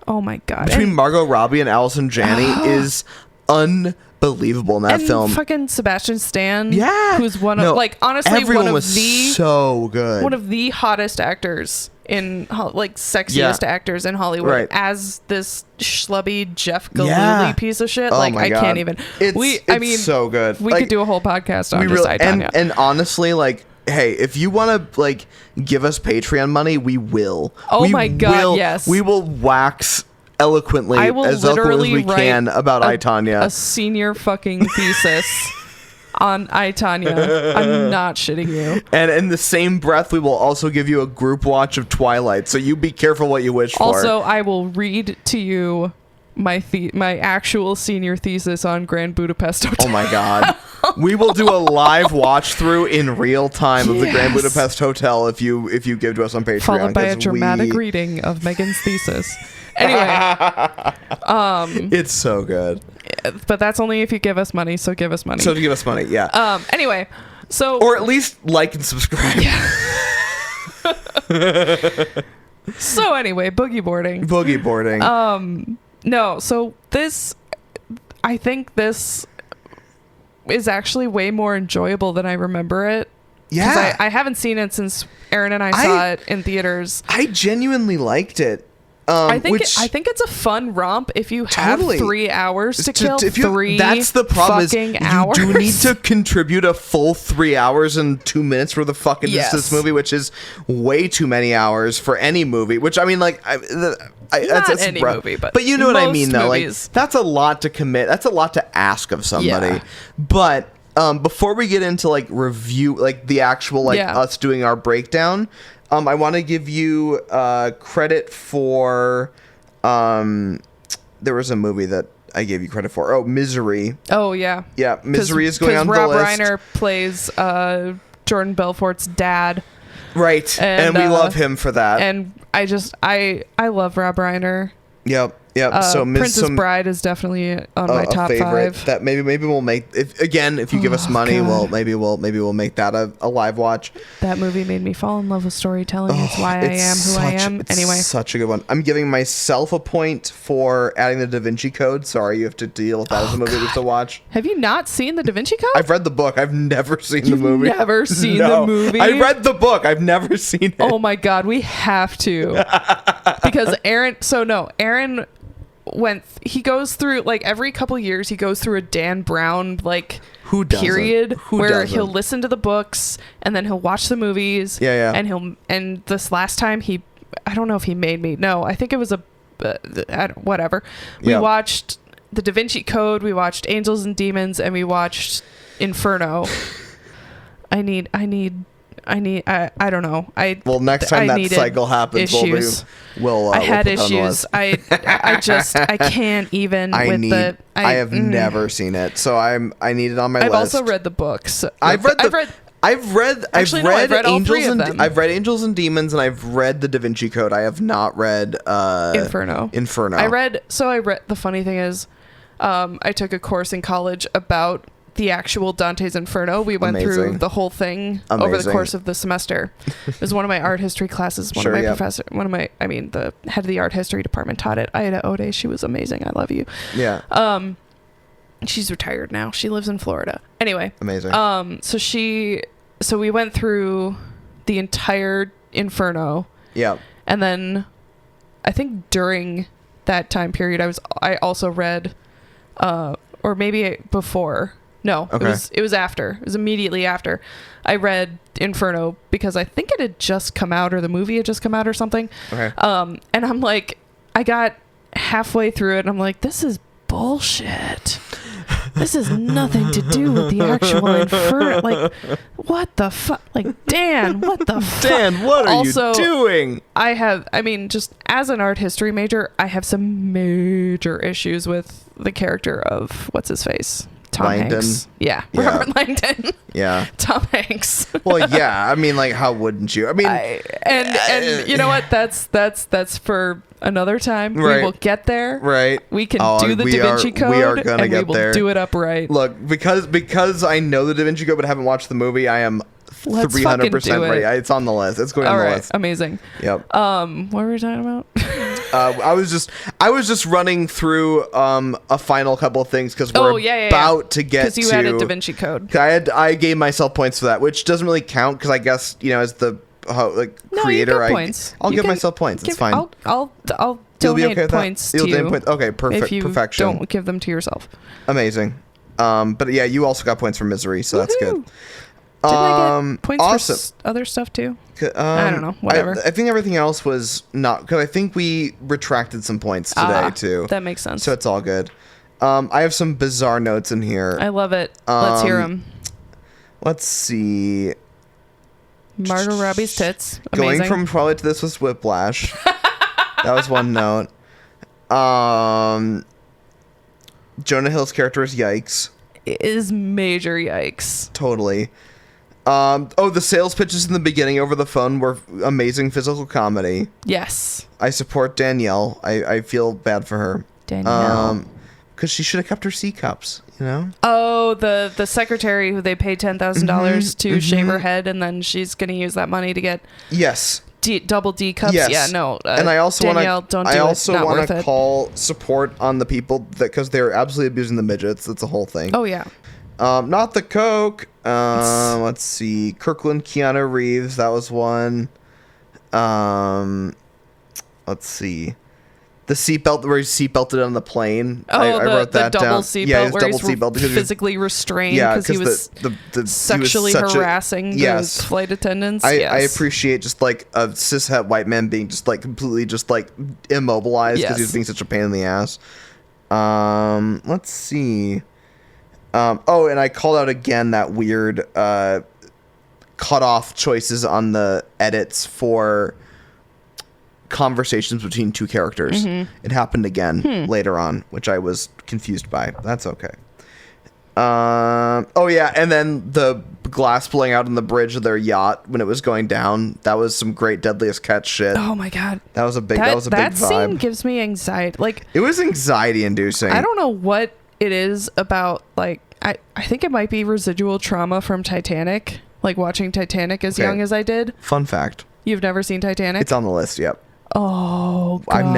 oh my God, between Margot Robbie and Allison Janney is unbelievable in that film. Fucking Sebastian Stan, who's honestly everyone one of was the so good, one of the hottest actors in sexiest actors in Hollywood, right, as this schlubby Jeff Galooly piece of shit. I can't even. It's so good. We could do a whole podcast on just I, Tonya. And honestly, like, hey, if you want to like give us Patreon money, we will. My God, yes. We will wax eloquently as we can about I, Tonya. A senior fucking thesis on I, Tonya. I'm not shitting you. And in the same breath, we will also give you a group watch of Twilight. So you be careful what you wish for. Also, I will read to you my actual senior thesis on Grand Budapest Hotel. Oh my God. We will do a live watch through in real time of the Grand Budapest Hotel if you give to us on Patreon. Followed by a dramatic reading of Megan's thesis. Anyway, it's so good. But that's only if you give us money. So give us money. So to give us money, yeah. Anyway, so or at least like and subscribe. Yeah. So anyway, boogie boarding. No, so I think this is actually way more enjoyable than I remember it. Yeah. Because I haven't seen it since Aaron and I saw it in theaters. I genuinely liked it. I think it's a fun romp if you have 3 hours to kill. That's the problem. Is you do need to contribute a full 3 hours and 2 minutes worth of fucking this movie, which is way too many hours for any movie. Which I mean, like, that's any movie, but you know what I mean, though. Movies. Like, that's a lot to commit. That's a lot to ask of somebody. Yeah. But before we get into like review, like the actual us doing our breakdown. I want to give you credit for. There was a movie that I gave you credit for. Oh, Misery. Oh yeah. Yeah, Misery is going on Rob the list. Reiner plays Jordan Belfort's dad. Right, and we love him for that. And I love Rob Reiner. Yep. So Princess Bride is definitely on my top favorite. 5. That maybe we'll make if you give us money, God. we'll make that a live watch. That movie made me fall in love with storytelling. It's why I am who I am. Anyway, such a good one. I'm giving myself a point for adding the DaVinci Code. Sorry, you have to deal with that as a movie we have to watch. Have you not seen the DaVinci Code? I've read the book. I've never seen the movie. Never seen the movie? I read the book. I've never seen it. Oh my God, we have to because Aaron he goes through like every couple years he goes through a Dan Brown like Who doesn't? period Who where doesn't? he'll listen to the books and then he'll watch the movies. Yeah. And this last time I don't know if he made me. No, I think it was whatever. We Yeah. watched the DaVinci Code, we watched Angels and Demons, and we watched Inferno. I don't know. Well, next time that cycle happens, issues. we'll I had we'll put it on the issues. list. I can't even I have mm. never seen it, so I need it on my I've list. also read the books. I've read Actually, no, I've read all Angels three of and them. I've read Angels and Demons, and I've read the Da Vinci Code. I have not read Inferno. Inferno. The funny thing is, I took a course in college about the actual Dante's Inferno. We went through the whole thing over the course of the semester. It was one of my art history classes. The head of the art history department taught it. Ida Ode, she was amazing. I love you. Yeah. She's retired now. She lives in Florida. Anyway. Amazing. So we went through the entire Inferno. Yeah. And then I think during that time period I also read or maybe before. No, okay. It was after. It was immediately after I read Inferno because I think it had just come out or the movie had just come out or something. Okay. And I'm like, I got halfway through it and I'm like, this is bullshit. This has nothing to do with the actual Inferno. Like, what the fuck? Like, Dan, what the fuck? Dan, what are you doing? Just as an art history major, I have some major issues with the character of what's his face? Tom Hanks. Yeah. Robert Langdon. Yeah. Tom Hanks. Well, yeah. I mean, like, how wouldn't you? I mean, and you know what? That's for another time. Right. We will get there. Right. We can do the Da Vinci Code. We are gonna get we will there. do it upright. Look, because I know the Da Vinci Code but haven't watched the movie, I am 300% ready. It's on the list. It's going on the list. Amazing. Yep. What were we talking about? I was just running through a final couple of things because we're about to get to. Because you had a Da Vinci Code. I gave myself points for that, which doesn't really count because I guess as the creator, I'll give myself points. It's fine. I'll donate points to you. Okay, perfect. If you Perfection. don't give them to yourself. Amazing. But yeah, you also got points for Misery, so that's good. Didn't I get points for other stuff too? I don't know. Whatever. I think everything else was not, because I think we retracted some points today too. That makes sense. So it's all good. I have some bizarre notes in here. I love it. Let's hear them. Let's see. Margot Robbie's tits. Amazing. Going from Twilight to this was Whiplash. That was one note. Jonah Hill's character is yikes. It is major yikes. Totally. The sales pitches in the beginning over the phone were amazing physical comedy. Yes. I support Danielle. I feel bad for her. Danielle. Because she should have kept her C cups, Oh, the secretary who they paid $10,000 to shave her head, and then she's going to use that money to get double D cups. Yes. Yeah, no. And I also want to it. call support on the people because they're absolutely abusing the midgets. That's the whole thing. Oh yeah. Not the coke. Let's see. Kirkland, Keanu Reeves. That was one. Let's see. The seatbelt where he's seatbelted on the plane. I wrote that double down. Seatbelt where double he's seatbelt because physically restrained because he was sexually harassing the flight attendants. I appreciate just like a cishet white man being just like completely just like immobilized because he was being such a pain in the ass. Let's see. And I called out again that weird cut off choices on the edits for conversations between two characters. It happened again later on, which I was confused by. That's okay. And then the glass blowing out on the bridge of their yacht when it was going down. That was some great Deadliest Catch shit. Oh my god, that was a big vibe. That scene gives me anxiety. Like, it was anxiety inducing. I don't know what it is about. Like, I think it might be residual trauma from Titanic. Like watching Titanic as young as I did. Fun fact: you've never seen Titanic? It's on the list. Yep. Oh god. I've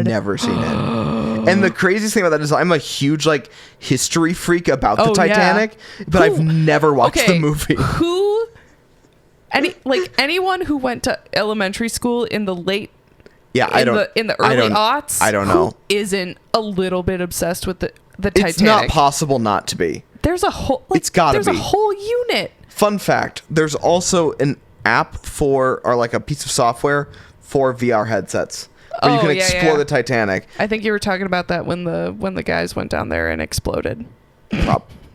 never seen it. And the craziest thing about that is I'm a huge like history freak about the Titanic, but I've never watched the movie. Anyone who went to elementary school in the late Yeah, in the early aughts. I don't know. Who isn't a little bit obsessed with the Titanic? It's not possible not to be. There's a whole. It's gotta be. There's a whole unit. Fun fact: there's also an app or like a piece of software for VR headsets where you can explore the Titanic. I think you were talking about that when the guys went down there and exploded.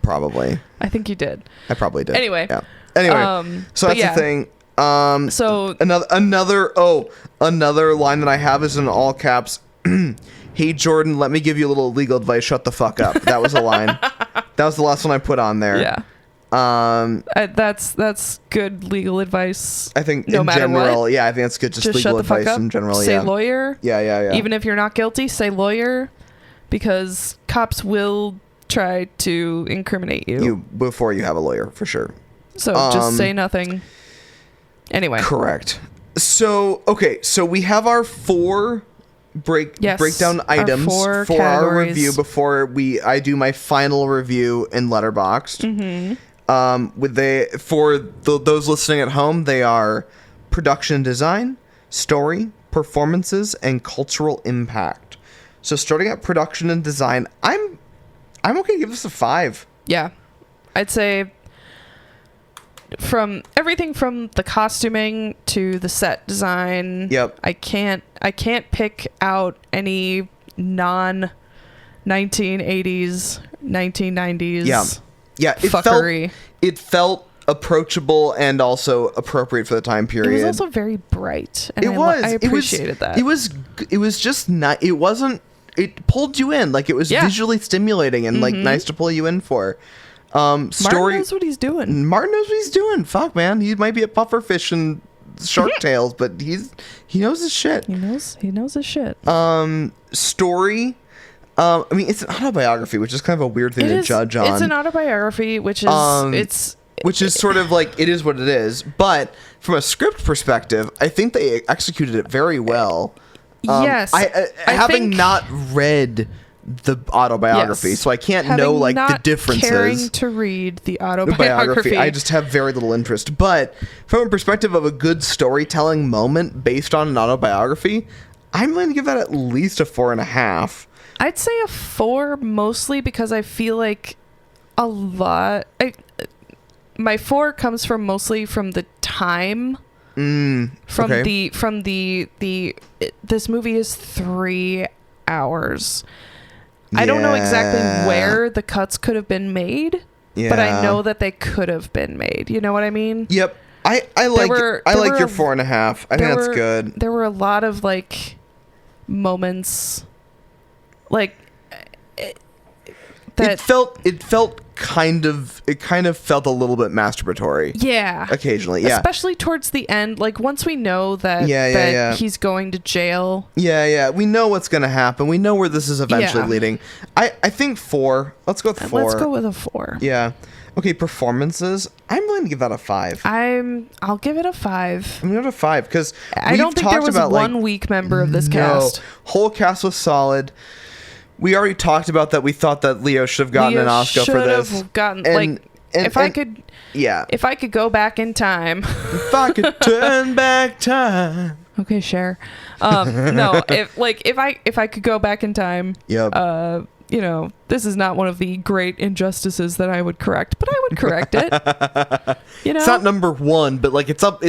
Probably. I think you did. I probably did. Anyway. Yeah. Anyway. So that's the thing. So another line that I have is in all caps. Hey Jordan, let me give you a little legal advice. Shut the fuck up. That was a line. That was the last one I put on there. Yeah. That's good legal advice. I think no in matter general, what. Yeah, I think that's good. Just legal shut the fuck advice up. in general. Say lawyer. Yeah. Even if you're not guilty, say lawyer, because cops will try to incriminate you before you have a lawyer, for sure. So just say nothing. Anyway. Correct. So we have our 4 breakdown items for our review before I do my final review in Letterboxd. Mm-hmm. Those listening at home, they are production design, story, performances, and cultural impact. So starting at production and design, I'm okay to give this a 5. Yeah. I'd say from everything from the costuming to the set design. Yep. I can't pick out any non 1980s, 1990s. Yeah. It felt approachable and also appropriate for the time period. It was also very bright. And I appreciated that. It was just not. It wasn't. It pulled you in. Like, it was visually stimulating and like nice to pull you in for. Martin knows what he's doing. Martin knows what he's doing. Fuck, man. He might be a pufferfish in Shark Tales, but he knows his shit. He knows his shit. Story. I mean, it's an autobiography, which is kind of a weird thing to judge on. It's an autobiography, which is which is sort of like, it is what it is. But from a script perspective, I think they executed it very well. Yes. Having not read the autobiography, so I can't know like the differences. Caring to read the autobiography, I just have very little interest. But from a perspective of a good storytelling moment based on an autobiography, I'm going to give that at least a 4.5. I'd say a 4, mostly because I feel like a lot. My 4 comes mostly from the time. This movie is 3 hours. I don't know exactly where the cuts could have been made, but I know that they could have been made. You know what I mean? Yep. I like your 4.5. I think that's good. There were a lot of like moments, like that it felt kind of felt a little bit masturbatory. Yeah. Occasionally, yeah. Especially towards the end, like once we know that he's going to jail. Yeah. We know what's going to happen. We know where this is eventually leading. I think 4. Let's go with 4. Let's go with a 4. Yeah. Okay, performances. I'm going to give that a 5. I'll give it a 5. I'm going to give it a 5 because I don't think there was one weak member of this cast. Whole cast was solid. We already talked about that. We thought that Leo should have gotten an Oscar for this. If I could go back in time. If I could turn back time. Okay, Cher. No, if I could go back in time. Yep. This is not one of the great injustices that I would correct, but I would correct it. It's not number 1, but like it's on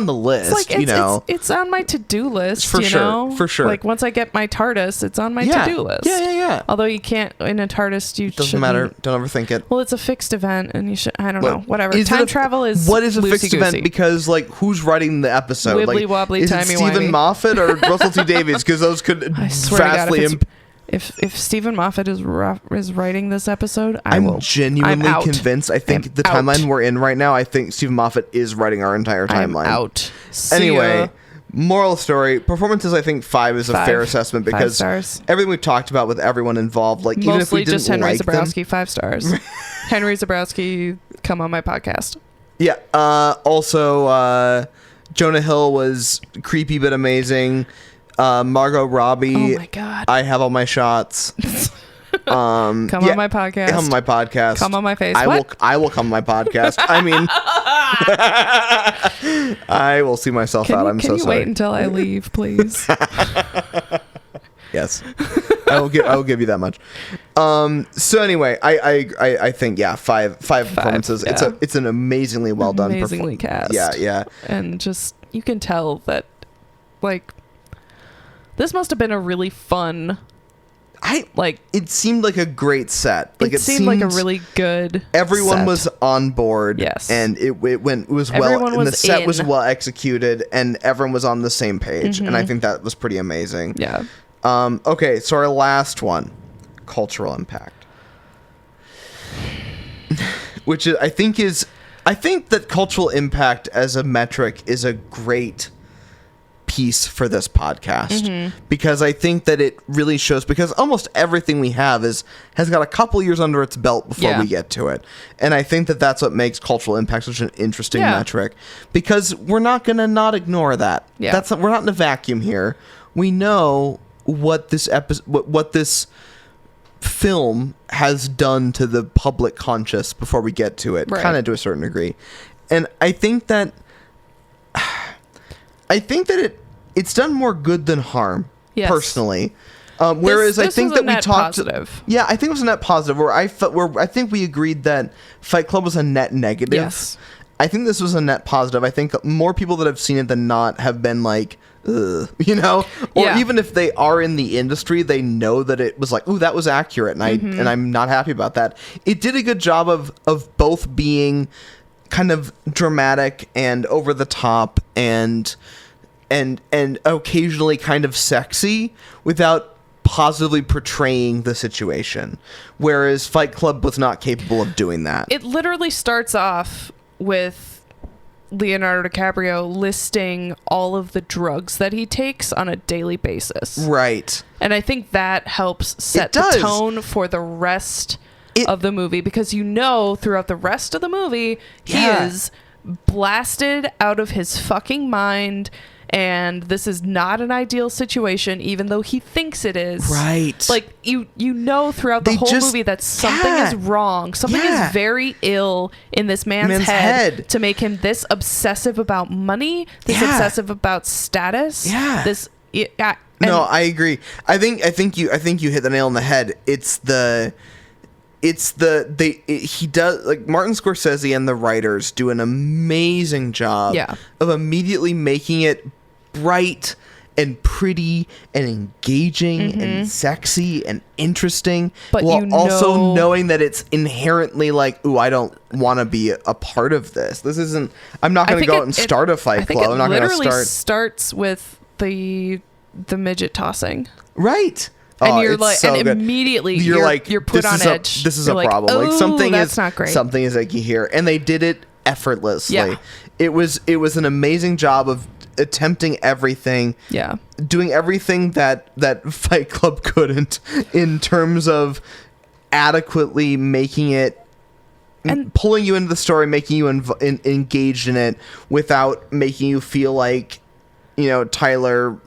the list. It's on my to-do list. For sure. Like once I get my TARDIS, it's on my to-do list. Yeah. Although you can't in a TARDIS, you doesn't matter. Don't overthink it. Well, it's a fixed event, and you should. I don't know. Whatever. Time travel is. What is a fixed event? Because like, who's writing the episode? Wibbly wobbly, is timey it Stephen wimey. Moffat or Russell T Davies? Because those could vastly. If Stephen Moffat is writing this episode, I'm genuinely convinced. I think the timeline we're in right now, I think Stephen Moffat is writing our entire timeline. I'm out. Anyway, moral story, performances. I think 5 is a fair assessment because everything we've talked about with everyone involved, like even if we didn't just Henry like Zabrowski, them, 5 stars. Henry Zabrowski, come on my podcast. Yeah. Also, Jonah Hill was creepy but amazing. Margot Robbie. Oh my God. I have all my shots. Come on my podcast. Come on my podcast. Come on my face. I will come on my podcast. I mean, I will see myself out. I'm so Can you sorry. wait until I leave, please? Yes, I will give you that much. So anyway, I think five performances. Yeah. It's an amazingly well done, amazingly cast. Yeah, and just you can tell that like this must have been a really fun. It seemed like a great set. Like it seemed like a really good. Everyone set. was on board. Yes, and it was well. And the set was well executed, and everyone was on the same page. And I think that was pretty amazing. Yeah. Okay, so our last one, cultural impact, which I think that cultural impact as a metric is a great piece for this podcast, because I think that it really shows, because almost everything we have has got a couple years under its belt before we get to it. And I think that that's what makes cultural impact such an interesting metric, because we're not going to not ignore that. Yeah. We're not in a vacuum here. We know what this what this film has done to the public conscious before we get to it, kind of to a certain degree. And I think that it's done more good than harm, personally. Whereas this I think was that we talked positive. Yeah, I think it was a net positive. I think we agreed that Fight Club was a net negative. Yes. I think this was a net positive. I think more people that have seen it than not have been like, ugh, or even if they are in the industry, they know that it was like, ooh, that was accurate, and I'm not happy about that. It did a good job of both being kind of dramatic and over the top and occasionally kind of sexy without positively portraying the situation, whereas Fight Club was not capable of doing that. It literally starts off with Leonardo DiCaprio listing all of the drugs that he takes on a daily basis. Right. And I think that helps set the tone for the rest of the movie, because throughout the rest of the movie, he is blasted out of his fucking mind. And this is not an ideal situation, even though he thinks it is. Right. Like, throughout the whole movie that something is wrong. Something is very ill in this man's head to make him this obsessive about money, this obsessive about status. Yeah. No, I agree. I think you hit the nail on the head. He does, like, Martin Scorsese and the writers do an amazing job of immediately making it bright and pretty and engaging and sexy and interesting, but while also knowing that it's inherently like, ooh, I don't want to be a part of this. This isn't. I'm not going to go out and start a Fight Club. I'm not going to start. Literally starts with the midget tossing. Right. And you're like, so and good. immediately you're put on edge. This is you're a problem. Like, something that's not great. Something is icky here, and they did it effortlessly. Yeah. It was an amazing job of attempting everything. Yeah. Doing everything that Fight Club couldn't, in terms of adequately making it and pulling you into the story, making you engaged in it without making you feel like, Tyler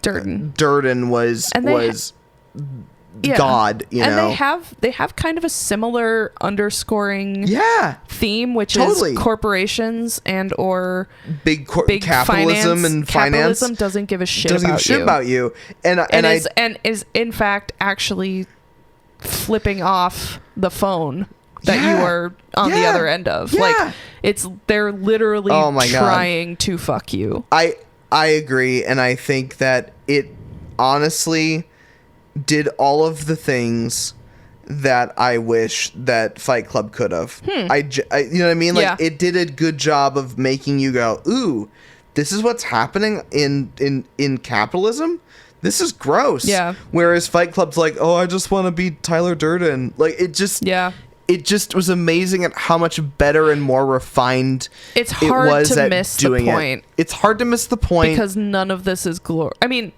Durden was God, and they have kind of a similar underscoring theme, which is corporations and or big capitalism and finance. Capitalism doesn't give a shit about you, and is in fact actually flipping off the phone that you are on the other end of. Like, they're literally trying to fuck you. I agree, and I think that it honestly did all of the things that I wish that Fight Club could have. You know what I mean? Like, it did a good job of making you go, ooh, this is what's happening in capitalism? This is gross. Yeah. Whereas Fight Club's like, oh, I just want to be Tyler Durden. Like, it just was amazing at how much better and more refined it's hard it was to at miss doing the point. It's hard to miss the point. Because none of this is glory. I mean...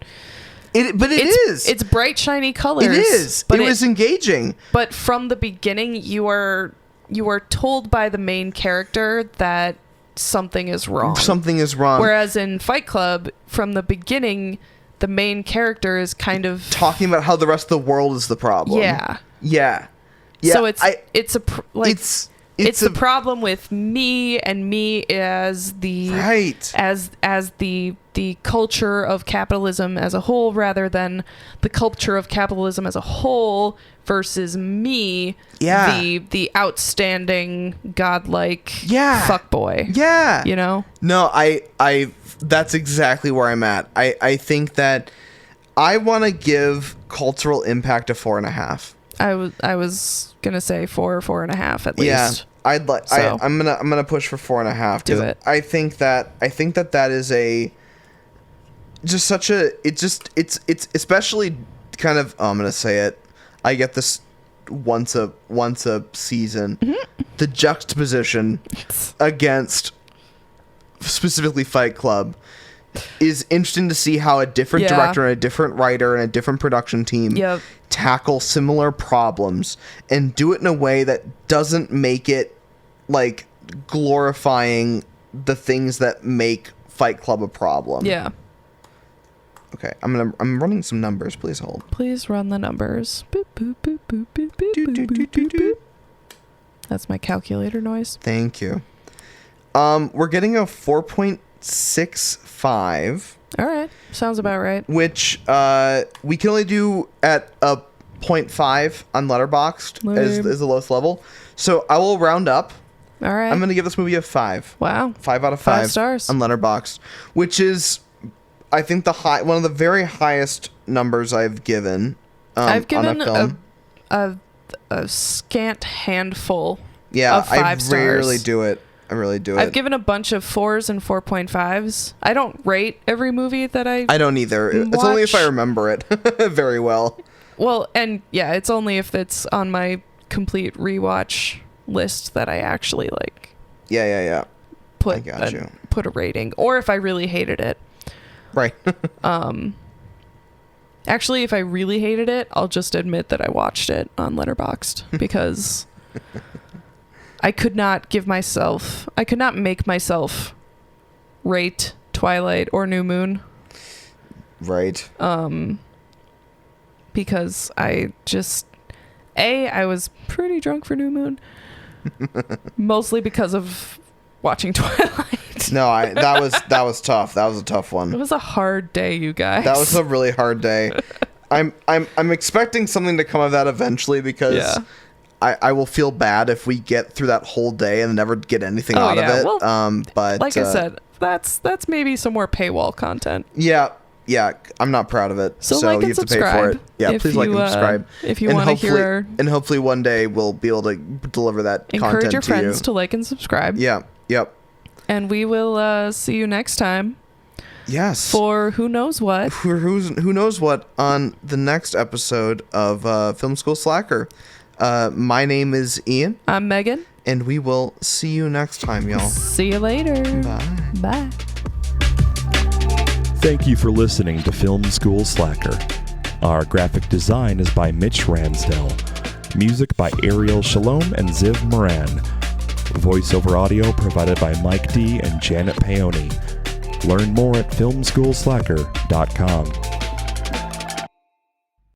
It's bright, shiny colors. It is. But it was engaging. But from the beginning, you are told by the main character that something is wrong. Something is wrong. Whereas in Fight Club, from the beginning, the main character is kind of talking about how the rest of the world is the problem. Yeah. Yeah. So It's the problem with me and me as the as the culture of capitalism as a whole, rather than the culture of capitalism as a whole versus me, the outstanding godlike fuckboy. Yeah. You know? No, I that's exactly where I'm at. I think that I want to give cultural impact a 4.5. I was gonna say 4.5 at least. Yeah, I'd like. So. I'm gonna push for 4.5. Do it. I think that is a just such a it's especially kind of I'm gonna say it. I get this once a season. Mm-hmm. The juxtaposition against specifically Fight Club is interesting to see how a different director and a different writer and a different production team tackle similar problems and do it in a way that doesn't make it like glorifying the things that make Fight Club a problem. Yeah. Okay, I'm running some numbers. Please hold. Please run the numbers. Boop, boop, boop, boop, boop, boop, boop, boop, boop, boop. That's my calculator noise. Thank you. We're getting a 4.65. All right, sounds about right. Which we can only do at a 0.5 on Letterboxd as the lowest level. So I will round up. All right. I'm going to give this movie a 5. Wow. 5 out of 5. 5 stars on Letterboxd, which is, I think, one of the very highest numbers I've given. I've given on a film. A scant handful. Yeah, of 5 stars. I really do it. I've given a bunch of 4s and 4.5s. I don't rate every movie that I don't either. It's only if I remember it very well. Well, and yeah, it's only if it's on my complete rewatch list that I actually like. Yeah. Put a rating, or if I really hated it. Right. Actually, if I really hated it, I'll just admit that I watched it on Letterboxd because I could not make myself rate Twilight or New Moon. Right. Because I was pretty drunk for New Moon. Mostly because of watching Twilight. No, that was tough. That was a tough one. It was a hard day, you guys. That was a really hard day. I'm expecting something to come of that eventually because I will feel bad if we get through that whole day and never get anything out of it. Well, but like I said, that's maybe some more paywall content. Yeah, I'm not proud of it. So like you and have to pay for it. Yeah, please like and subscribe. If you want to hear, and hopefully one day we'll be able to deliver that content to you. Encourage your friends to like and subscribe. Yeah. Yep. And we will see you next time. Yes. For who knows what. Who knows what on the next episode of Film School Slacker. My name is Ian. I'm Megan. And we will see you next time, y'all. See you later. Bye. Bye. Thank you for listening to Film School Slacker. Our graphic design is by Mitch Ransdell. Music by Ariel Shalom and Ziv Moran. Voiceover audio provided by Mike D and Janet Paoni. Learn more at filmschoolslacker.com.